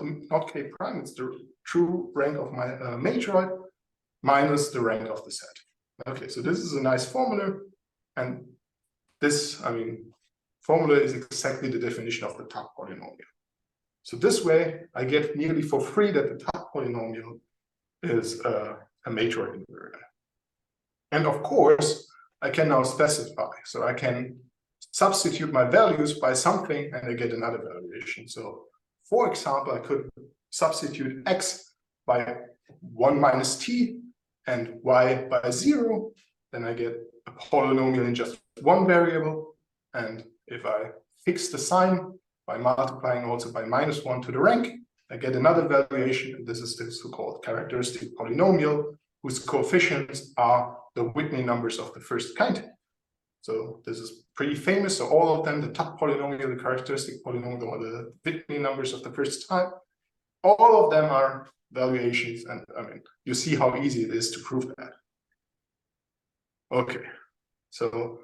k prime, it's the true rank of my matroid minus the rank of the set. Okay, so this is a nice formula. And this, I mean, formula is exactly the definition of the Tutte polynomial. So this way, I get nearly for free that the Tutte polynomial is a matroid invariant. And of course, I can now specify. So I can substitute my values by something and I get another valuation. So for example, I could substitute x by 1 minus t and y by 0. Then I get a polynomial in just one variable. And if I fix the sign by multiplying also by minus 1 to the rank, I get another valuation. And this is the so-called characteristic polynomial, whose coefficients are the Whitney numbers of the first kind. So this is pretty famous. So all of them, the Tutte polynomial, the characteristic polynomial, or the Whitney numbers of the first type, all of them are valuations. And I mean, you see how easy it is to prove that. Okay, so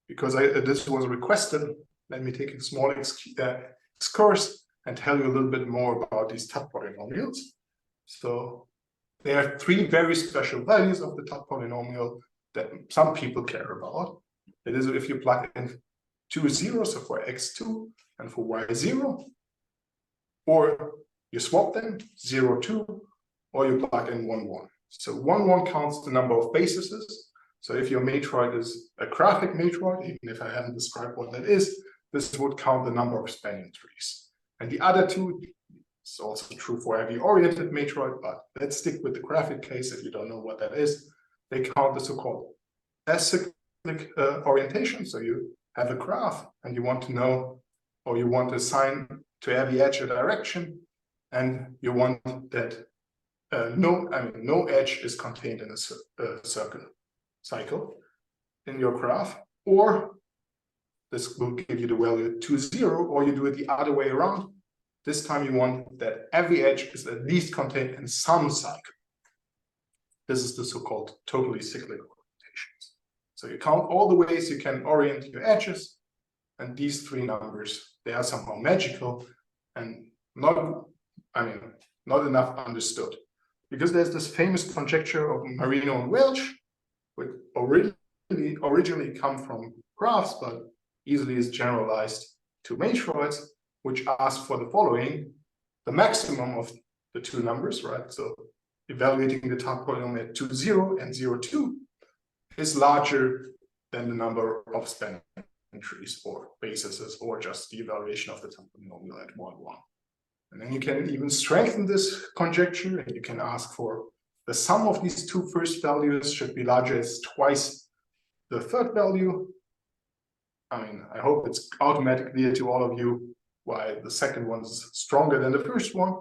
because this was requested, let me take a small excursus and tell you a little bit more about these Tutte polynomials. So there are three very special values of the Tutte polynomial that some people care about. It is if you plug in 2 zeros, so for x2 and for y0, or you swap them, 0, 2, or you plug in 1, 1. So 1, 1 counts the number of bases. So if your matroid is a graphic matroid, even if I haven't described what that is, this would count the number of spanning trees. And the other two, it's also true for every oriented matroid, but let's stick with the graphic case if you don't know what that is. They count the so-called acyclic orientation. So you have a graph and you want to know, or you want to assign to every edge a direction, and you want that no edge is contained in a cycle in your graph, or this will give you the value 2, 0, or you do it the other way around. This time you want that every edge is at least contained in some cycle. This is the so-called totally cyclic orientations. So you count all the ways you can orient your edges, and these three numbers, they are somehow magical and not enough understood. Because there's this famous conjecture of Marino and Welch, which originally come from graphs, but easily is generalized to matroids, which ask for the following: the maximum of the two numbers, right? So evaluating the Tutte polynomial at 2, 0 and 0, 2 is larger than the number of spanning trees or bases, or just the evaluation of the Tutte polynomial at 1, 1. And then you can even strengthen this conjecture, and you can ask for the sum of these two first values should be larger as twice the third value. I mean, I hope it's automatically clear to all of you why the second one is stronger than the first one.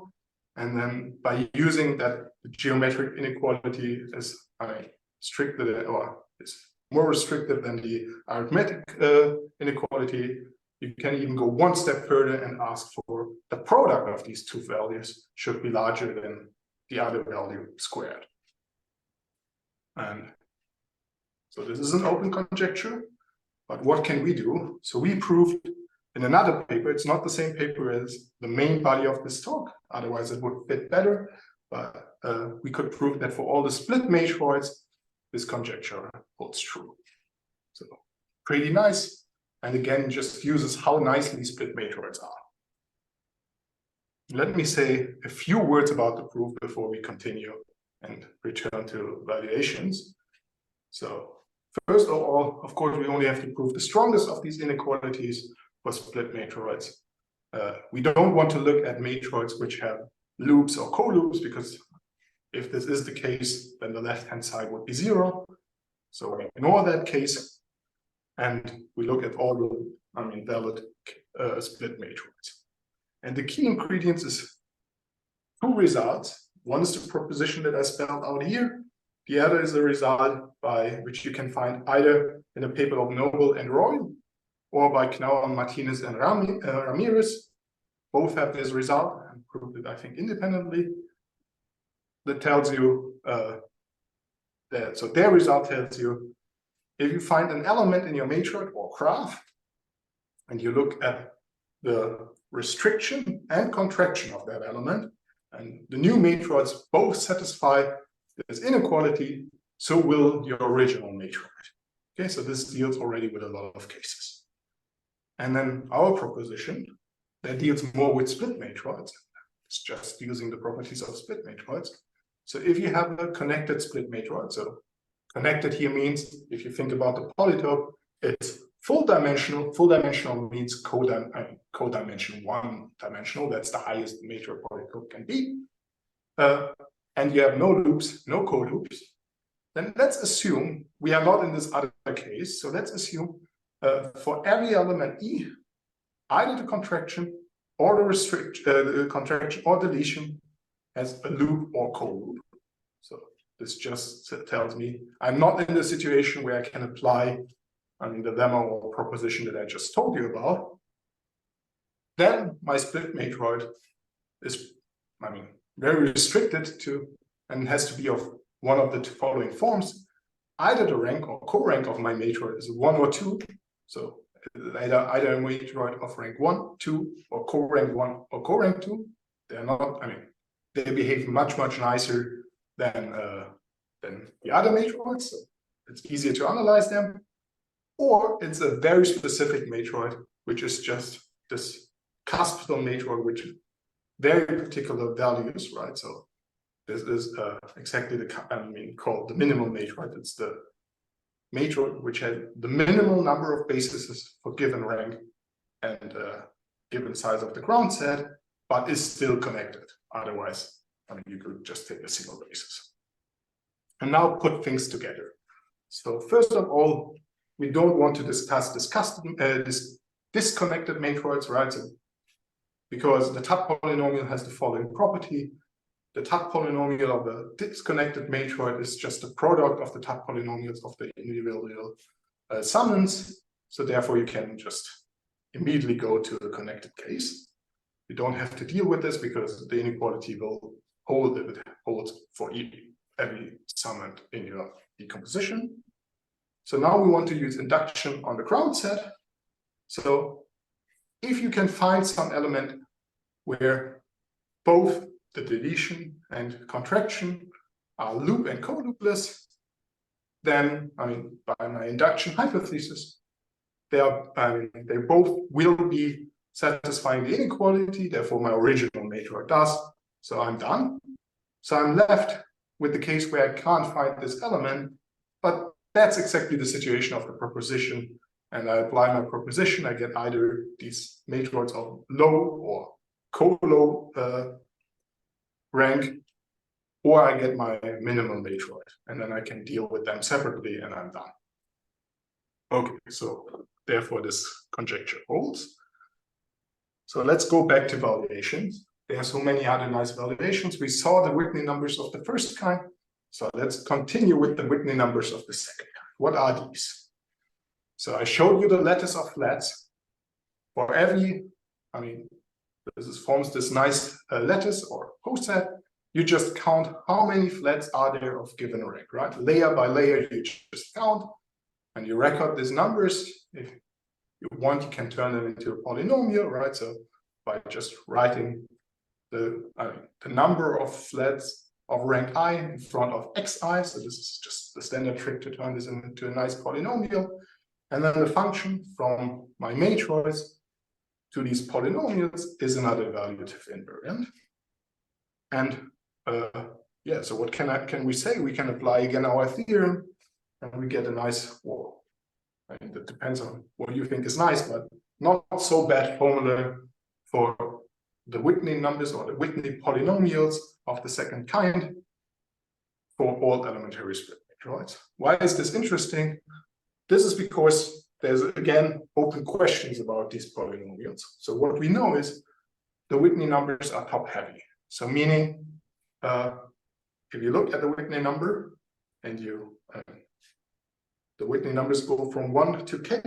And then by using that, the geometric inequality is stricter, or is more restrictive than the arithmetic inequality. You can even go one step further and ask for the product of these two values should be larger than the other value squared. And so this is an open conjecture, but what can we do? So we proved in another paper, it's not the same paper as the main body of this talk, otherwise it would fit better, but we could prove that for all the split matroids, this conjecture holds true. So pretty nice. and again just uses how nicely split matroids are. Let me say a few words about the proof before we continue and return to valuations. So first of all, of course, we only have to prove the strongest of these inequalities for split matroids. We don't want to look at matroids which have loops or co-loops, because if this is the case, then the left-hand side would be 0. So we ignore that case, and we look at all the valid split matroids. And the key ingredients is 2 results. One is the proposition that I spelled out here. The other is a result by which you can find either in a paper of Noble and Roy, or by Chow, Martinez, and Ramirez. Both have this result and proved it, I think, independently. That tells you so their result tells you if you find an element in your matroid or graph, and you look at the restriction and contraction of that element, and the new matroids both satisfy this inequality, so will your original matroid. Okay, so this deals already with a lot of cases. And then our proposition that deals more with split matroids. It's just using the properties of split matroids. So if you have a connected split matroid, so connected here means, if you think about the polytope, it's full dimensional. Full dimensional means codimension 1-dimensional. That's the highest matroid polytope can be. And you have no loops, no co-loops. Then let's assume we are not in this other case. So let's assume for every element E, either the contraction or the contraction or deletion has a loop or co-loop. So this just tells me I'm not in the situation where I can apply the lemma or proposition that I just told you about. Then my split matroid is, very restricted to, and has to be of one of the following forms. Either the rank or co-rank of my matroid is 1 or 2. So either a matroid of rank 1, 2, or co-rank 1 or co-rank 2. They're not, they behave much, much nicer than the other matroids. So it's easier to analyze them. Or it's a very specific matroid, which is just this cuspal matroid, which is very particular values, right? So this is exactly called the minimal matroid. It's the matroid which had the minimal number of bases for given rank and given size of the ground set, but is still connected. Otherwise, you could just take a single basis. And now put things together. So first of all, we don't want to discuss this disconnected matroids, right? So, because the Tutte polynomial has the following property. The Tutte polynomial of a disconnected matroid is just the product of the Tutte polynomials of the individual summands. So therefore, you can just immediately go to the connected case. You don't have to deal with this because the inequality will hold if it holds for every summand in your decomposition. So now we want to use induction on the ground set. So if you can find some element where both the deletion and contraction are loop and co-loopless, then by my induction hypothesis, they both will be satisfying the inequality. Therefore, my original matroid does. So I'm done. So I'm left with the case where I can't find this element, but that's exactly the situation of the proposition. And I apply my proposition. I get either these matroids of low or co-low rank, or I get my minimal matroid, and then I can deal with them separately, and I'm done. Okay, so therefore this conjecture holds. So let's go back to valuations. There are so many other nice valuations. We saw the Whitney numbers of the first kind. So let's continue with the Whitney numbers of the second kind. What are these? So I showed you the lattice of flats. For every, this forms this nice lattice or poset. You just count how many flats are there of given rank, right? Layer by layer, you just count, and you record these numbers. If you want, you can turn them into a polynomial, right? So by just writing the number of flats of rank I in front of xi, so this is just the standard trick to turn this into a nice polynomial. And then the function from my matroids to these polynomials is another valuative invariant. And yeah, so what can we say? We can apply again our theorem, and we get a nice, well, I mean, that depends on what you think is nice, but not so bad formula for the Whitney numbers or the Whitney polynomials of the second kind for all elementary split matroids. Why is this interesting? This is because there's, again, open questions about these polynomials. So what we know is the Whitney numbers are top heavy. So meaning, if you look at the Whitney number and you, the Whitney numbers go from 1 to k,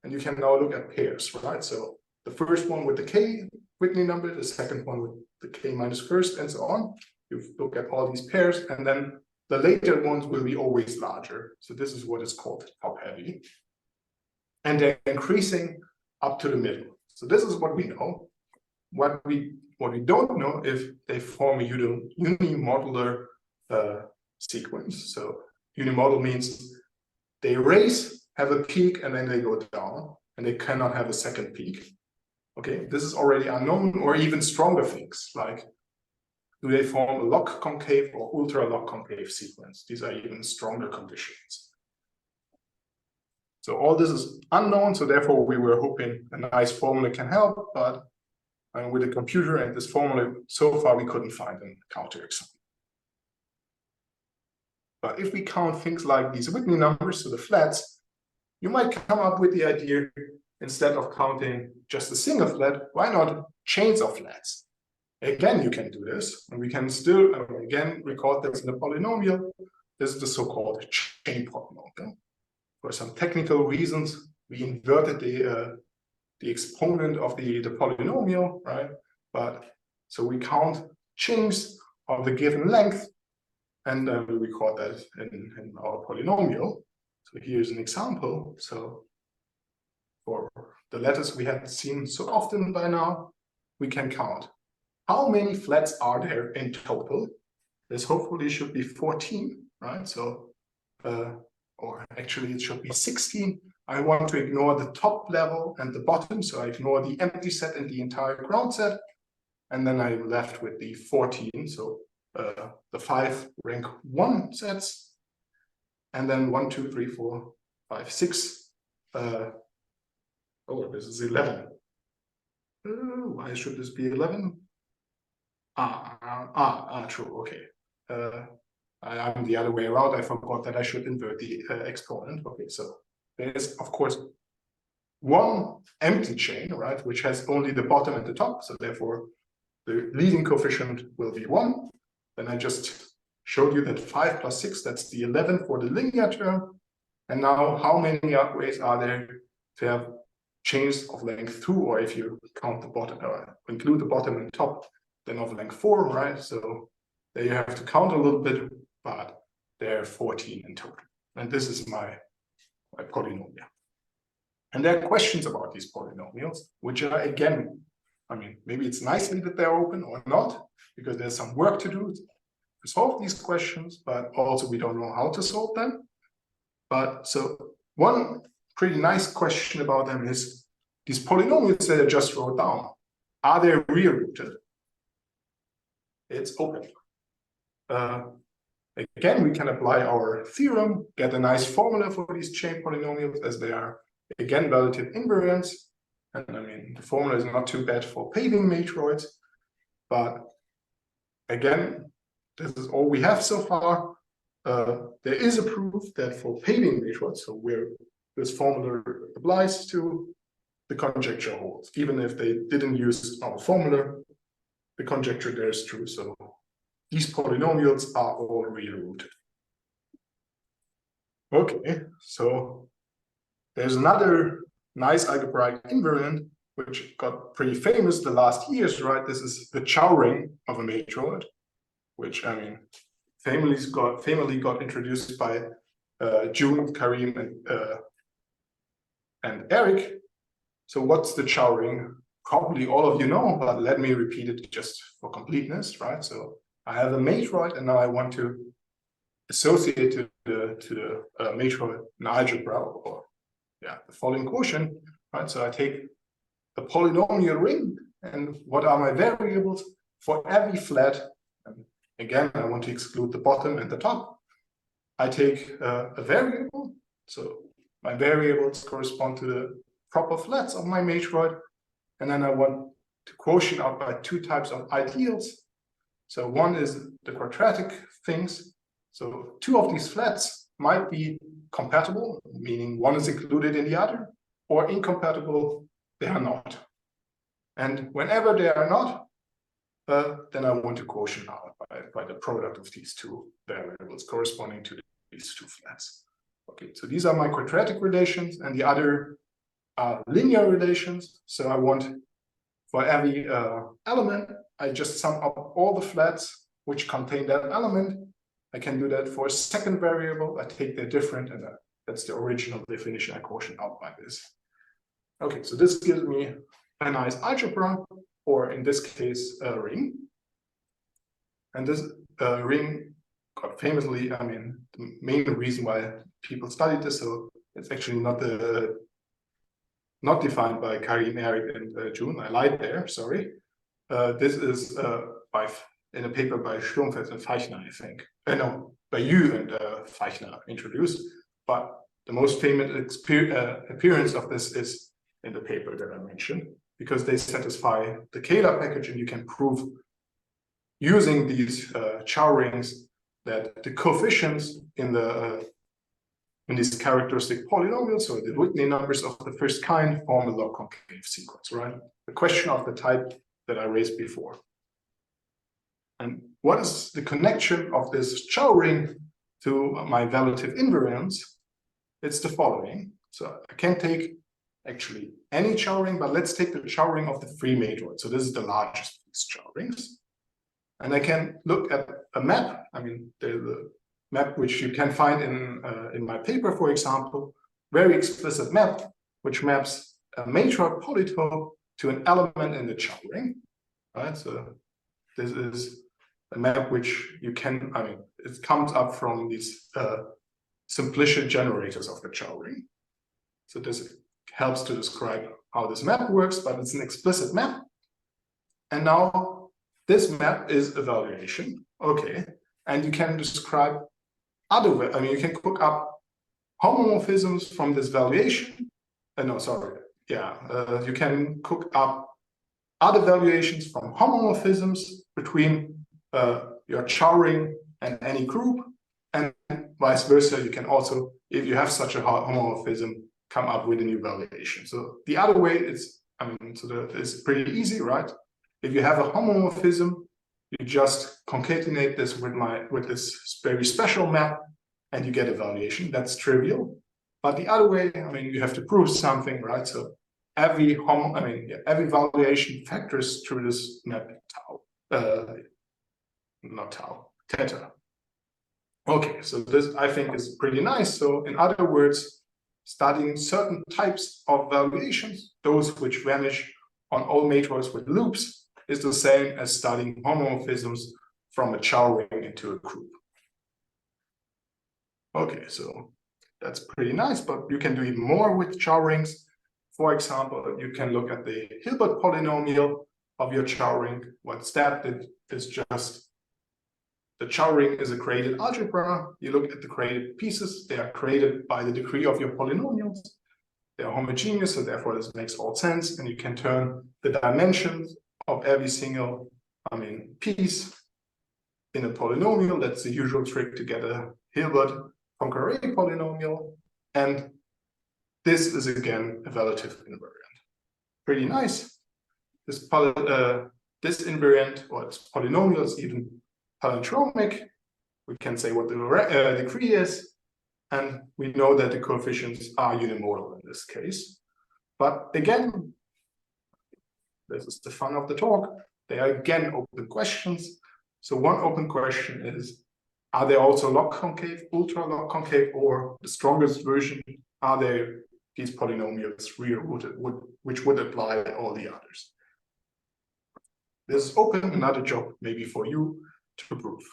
and you can now look at pairs, right? So the first one with the k Whitney number, the second one with the k minus first, and so on. You look at all these pairs, and then the later ones will be always larger. So this is what is called top heavy. And they're increasing up to the middle. So this is what we know. What we don't know if they form a unimodular sequence. So unimodal means they raise, have a peak, and then they go down, and they cannot have a second peak. Okay, this is already unknown, or even stronger things like, do they form a log concave or ultra log concave sequence? These are even stronger conditions. So all this is unknown, so therefore we were hoping a nice formula can help, but with the computer and this formula, so far we couldn't find a counterexample. But if we count things like these Whitney numbers, so the flats, you might come up with the idea, instead of counting just a single flat, why not chains of flats? Again, you can do this, and we can still, again, record this in a polynomial. This is the so-called chain polynomial. For some technical reasons, we inverted the exponent of the polynomial, right? But so we count chains of the given length, and we record that in our polynomial. So here's an example. So for the letters we have seen so often by now, we can count how many flats are there in total. This hopefully should be 14, right? So, or actually it should be 16. I want to ignore the top level and the bottom, so I ignore the empty set and the entire ground set. And then I'm left with the 14, so the 5 rank 1 sets. And then 1, 2, 3, 4, 5, 6. Oh, this is 11. Why should this be 11? True, okay. I'm the other way around. I forgot that I should invert the exponent. Okay, so there is, of course, one empty chain, right, which has only the bottom and the top. So therefore, the leading coefficient will be 1. Then I just showed you that 5 plus 6, that's the 11 for the linear term. And now, how many ways are there to have chains of length 2, or if you count the bottom, or include the bottom and top, then of length 4, right? So there you have to count a little bit, but there are 14 in total. And this is my polynomial. And there are questions about these polynomials, which are, again, I mean, maybe it's nicely that they're open or not, because there's some work to do to solve these questions, but also we don't know how to solve them. But so one pretty nice question about them is, these polynomials that I just wrote down, are they real rooted? It's open. Again, we can apply our theorem, get a nice formula for these chain polynomials, as they are, again, valuative invariants. And I mean, the formula is not too bad for paving matroids, but again, this is all we have so far. There is a proof that for paving matroids, so where this formula applies to, the conjecture holds. Even if they didn't use our formula, the conjecture there is true. So these polynomials are all real rooted. Okay, so there's another nice algebraic invariant which got pretty famous the last years, right? This is the Chow ring of a matroid, which, I mean, famously got introduced by June, Karim, and Eric. So what's the Chow ring? Probably all of you know, but let me repeat it just for completeness, right? So I have a matroid, and now I want to associate to the matroid an algebra, or the following quotient, right? So I take a polynomial ring, and what are my variables for every flat? And again, I want to exclude the bottom and the top. I take a variable, so my variables correspond to the proper flats of my matroid, and then I want to quotient out by two types of ideals. So one is the quadratic things. So two of these flats might be compatible, meaning one is included in the other, or incompatible, they are not. And whenever they are not, then I want to quotient out by the product of these two variables corresponding to these two flats. Okay, so these are my quadratic relations, and the other are linear relations. So I want, for every element, I just sum up all the flats which contain that element. I can do that for a second variable. I take their different, and that's the original definition. I quotient out by this. Okay, so this gives me a nice algebra, or in this case, a ring. And this ring, quite famously, I mean, the main reason why people studied this, so it's actually not defined by Karim, Ehrhart, and June. I lied there, sorry. This is in a paper by Sturmfeld and Feichner, I think. No, by you and Feichner introduced. But the most famous appearance of this is in the paper that I mentioned, because they satisfy the Kähler package, and you can prove using these Chow rings that the coefficients in these characteristic polynomials, so the Whitney numbers of the first kind, form a log concave sequence, right? The question of the type that I raised before. And what is the connection of this Chow ring to my valuative invariants? It's the following. So I can take actually any Chow ring, but let's take the Chow ring of the free matroid. So this is the largest of these Chow rings. And I can look at a map. I mean, the map which you can find in my paper, for example, very explicit map, which maps a matroid polytope to an element in the Chow ring, right? So this is a map which you can, I mean, it comes up from these simplistic generators of the Chow ring. So this helps to describe how this map works, but it's an explicit map. And now this map is a valuation, okay. And you can describe other, I mean, you can cook up homomorphisms from this valuation. You can cook up other valuations from homomorphisms between your Chow ring and any group, and vice versa. You can also, if you have such a homomorphism, come up with a new valuation. So the other way is, I mean, it's pretty easy, right? If you have a homomorphism, you just concatenate this with this very special map, and you get a valuation. That's trivial. But the other way, I mean, you have to prove something, right? So every valuation factors through this map theta. Okay, so this I think is pretty nice. So in other words, studying certain types of valuations, those which vanish on all matroids with loops, is the same as studying homomorphisms from a Chow ring into a group. Okay, so that's pretty nice, but you can do even more with Chow rings. For example, you can look at the Hilbert polynomial of your Chow ring. What's that? It is just the Chow ring is a created algebra. You look at the created pieces. They are created by the degree of your polynomials. They are homogeneous, so therefore this makes all sense. And you can turn the dimensions of every single, piece in a polynomial. That's the usual trick to get a Hilbert Poincaré polynomial. And this is again a valuative invariant. Pretty nice. This invariant, or its polynomial, is even palindromic. We can say what the degree is, and we know that the coefficients are unimodal in this case. But again, this is the fun of the talk. They are again open questions. So one open question is, are they also log concave, ultra log concave, or the strongest version, are they these polynomials real rooted, which would apply all the others? This is open, another job maybe for you to prove.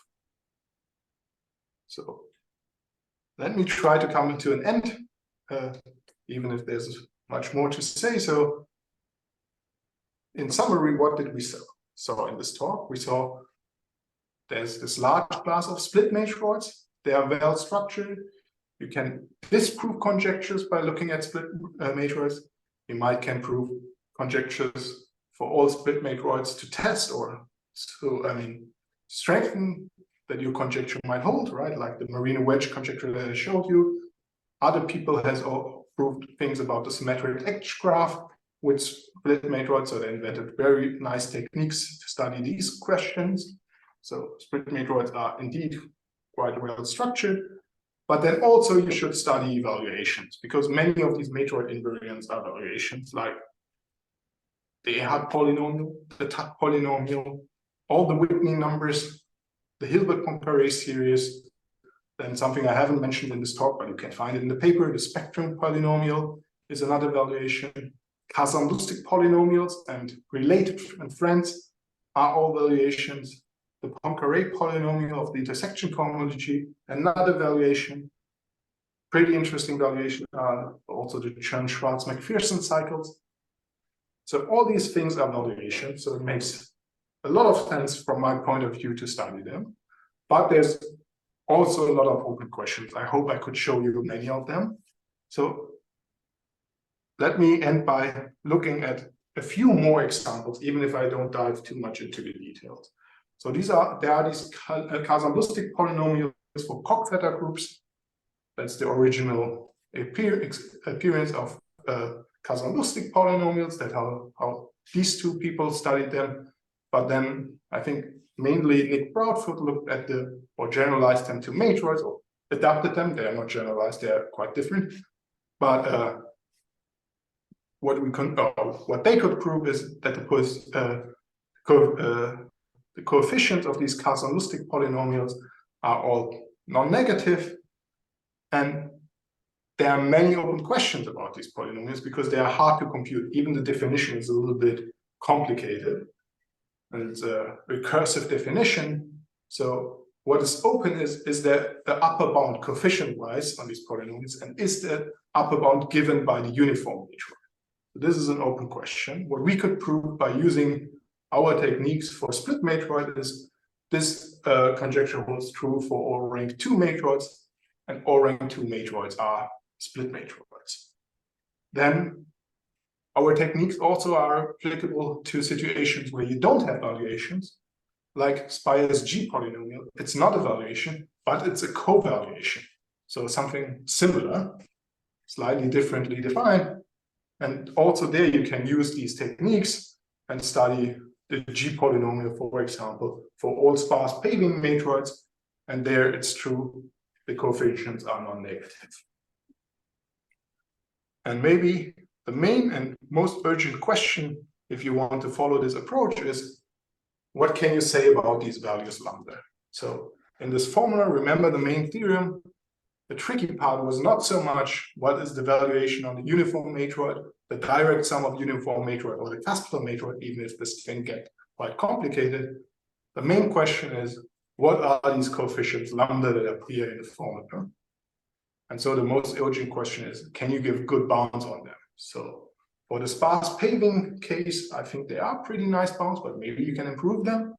So let me try to come to an end. even if there's much more to say. So in summary, what did we saw in this talk? We saw there's this large class of split matroids. They are well structured. You can disprove conjectures by looking at split matroids. You can prove conjectures for all split matroids to test or to, strengthen that your conjecture might hold, right? Like the Marino wedge conjecture that I showed you. Other people has all proved things about the symmetric edge graph with split matroids, so they invented very nice techniques to study these questions. So split matroids are indeed quite well structured, but then also you should study evaluations, because many of these matroid invariants are evaluations, like the Ehrhart polynomial, the Tutte polynomial, all the Whitney numbers, the Hilbert Poincaré series. Then something I haven't mentioned in this talk, but you can find it in the paper, the spectrum polynomial is another valuation. Kazan-Lustig polynomials and related and friends are all valuations. The Poincaré polynomial of the intersection cohomology, another valuation. Pretty interesting valuation are also the Chern-Schwarz-McPherson cycles. So all these things are valuations, so it makes a lot of sense from my point of view to study them. But there's also a lot of open questions. I hope I could show you many of them. So let me end by looking at a few more examples, even if I don't dive too much into the details. So there are these Kazan-Lustig polynomials for Coq-theta groups. That's the original appearance of Kazan-Lustig polynomials. That's how these two people studied them. But then I think mainly Nick Proudfoot looked at or generalized them to matroids, or adapted them. They are not generalized, they are quite different. But what they could prove is that the coefficients of these Kazan-Lustig polynomials are all non-negative, and there are many open questions about these polynomials because they are hard to compute. Even the definition is a little bit complicated, and it's a recursive definition. So what is open is there the upper bound coefficient-wise on these polynomials, and is the upper bound given by the uniform matroid? So this is an open question. What we could prove by using our techniques for split matroid is this conjecture holds true for all rank 2 matroids, and all rank 2 matroids are split matroids. Then our techniques also are applicable to situations where you don't have valuations, like Spire's G polynomial. It's not a valuation, but it's a co-valuation. So something similar, slightly differently defined. And also there you can use these techniques and study the G polynomial, for example, for all sparse paving matroids. And there it's true, the coefficients are non-negative. And maybe the main and most urgent question, if you want to follow this approach, is what can you say about these values lambda? So in this formula, remember the main theorem. The tricky part was not so much what is the valuation on the uniform matroid, the direct sum of uniform matroid or the classical matroid, even if this can get quite complicated. The main question is, what are these coefficients lambda that appear in the formula? And so the most urgent question is, can you give good bounds on them? So for the sparse paving case, I think they are pretty nice bounds, but maybe you can improve them.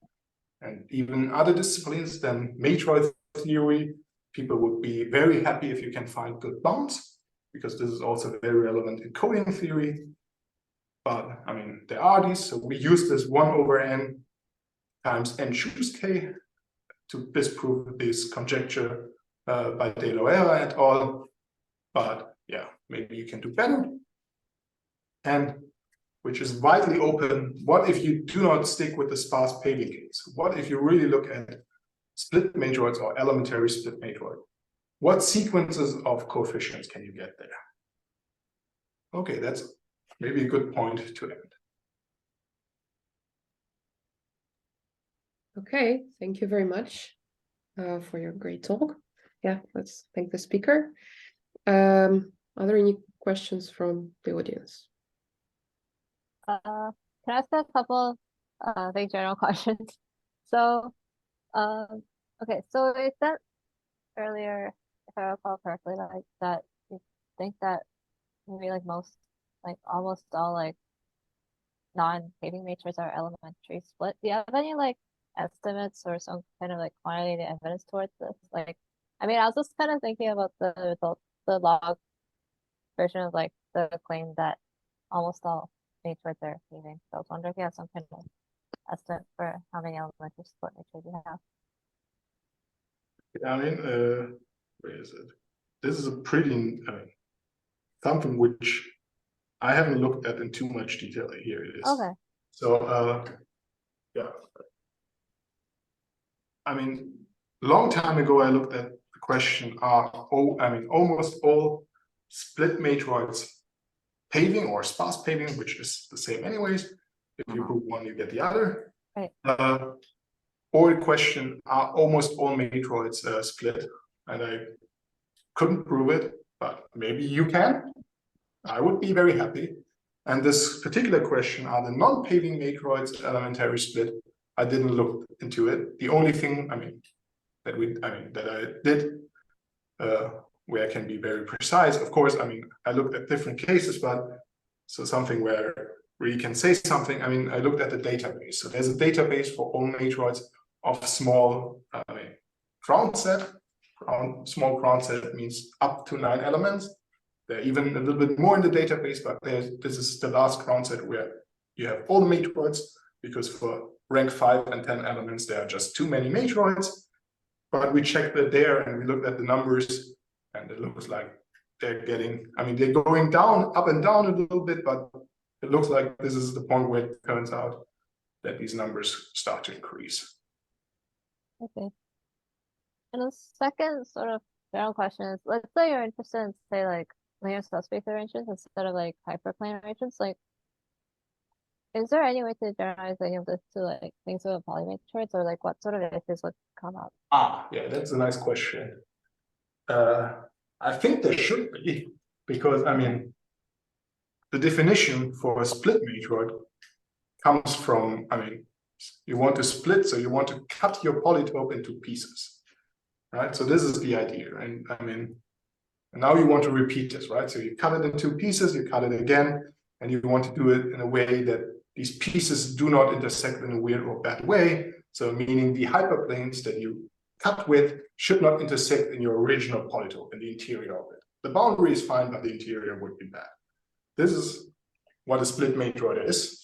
And even other disciplines than matroid theory, people would be very happy if you can find good bounds, because this is also very relevant in coding theory. But I mean, there are these, so we use this 1 over n times n choose k to disprove this conjecture by De Loera et al. But yeah, maybe you can do better. And which is widely open, what if you do not stick with the sparse paving case? What if you really look at split matroids or elementary split matroid? What sequences of coefficients can you get there? Okay, that's maybe a good point to end. Okay, thank you very much for your great talk. Yeah, let's thank the speaker. Are there any questions from the audience? Can I ask a couple like general questions? So okay, so it said earlier, if I recall correctly, like that you think that maybe like almost all like non-paving matrices are elementary split. Do you have any like estimates or some kind of like quantitative evidence towards this? Like, I mean, I was just kind of thinking about the result, the log version of like the claim that almost all matroids are paving. So I was wondering if you have some kind of estimate for how many elementary split matrices you have. I mean, where is it? This is a pretty, I mean, something which I haven't looked at in too much detail. Here it is. Okay. So, yeah. I mean, long time ago, I looked at the question, almost all split matroids paving or sparse paving, which is the same anyways. If you prove one, you get the other. Right. Or the question, are almost all matroids split? And I couldn't prove it, but maybe you can. I would be very happy. And this particular question, are the non-paving matroids elementary split? I didn't look into it. The only thing, that I did, where I can be very precise, of course, I looked at different cases, but so something where you can say something, I looked at the database. So there's a database for all matroids of small ground set. Small ground set means up to 9 elements. There are even a little bit more in the database, but this is the last ground set where you have all the matroids, because for rank 5 and 10 elements, there are just too many matroids. But we checked it there and we looked at the numbers, and it looks like they're they're going down, up and down a little bit, but it looks like this is the point where it turns out that these numbers start to increase. Okay. And the second sort of general question is, let's say you're interested in, say, like linear subspace arrangements instead of like hyperplane arrangements. Like, is there any way to generalize any of this to like things with polymatroids, or like what sort of issues would come up? Yeah, that's a nice question. I think there should be, because the definition for a split matroid comes from, you want to split, so you want to cut your polytope into pieces, right? So this is the idea, and now you want to repeat this, right? So you cut it in 2 pieces, you cut it again, and you want to do it in a way that these pieces do not intersect in a weird or bad way. So meaning the hyperplanes that you cut with should not intersect in your original polytope, in the interior of it. The boundary is fine, but the interior would be bad. This is what a split matroid is.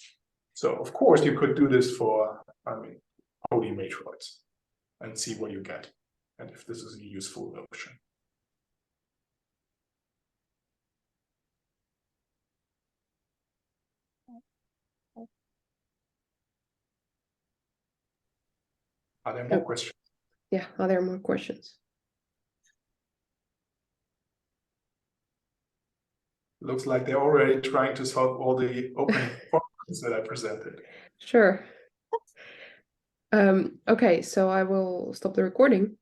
So of course you could do this for, polymatroids and see what you get, and if this is a useful notion. Are there more questions? Yeah, are there more questions? Looks like they're already trying to solve all the open problems that I presented. Sure. Okay, so I will stop the recording.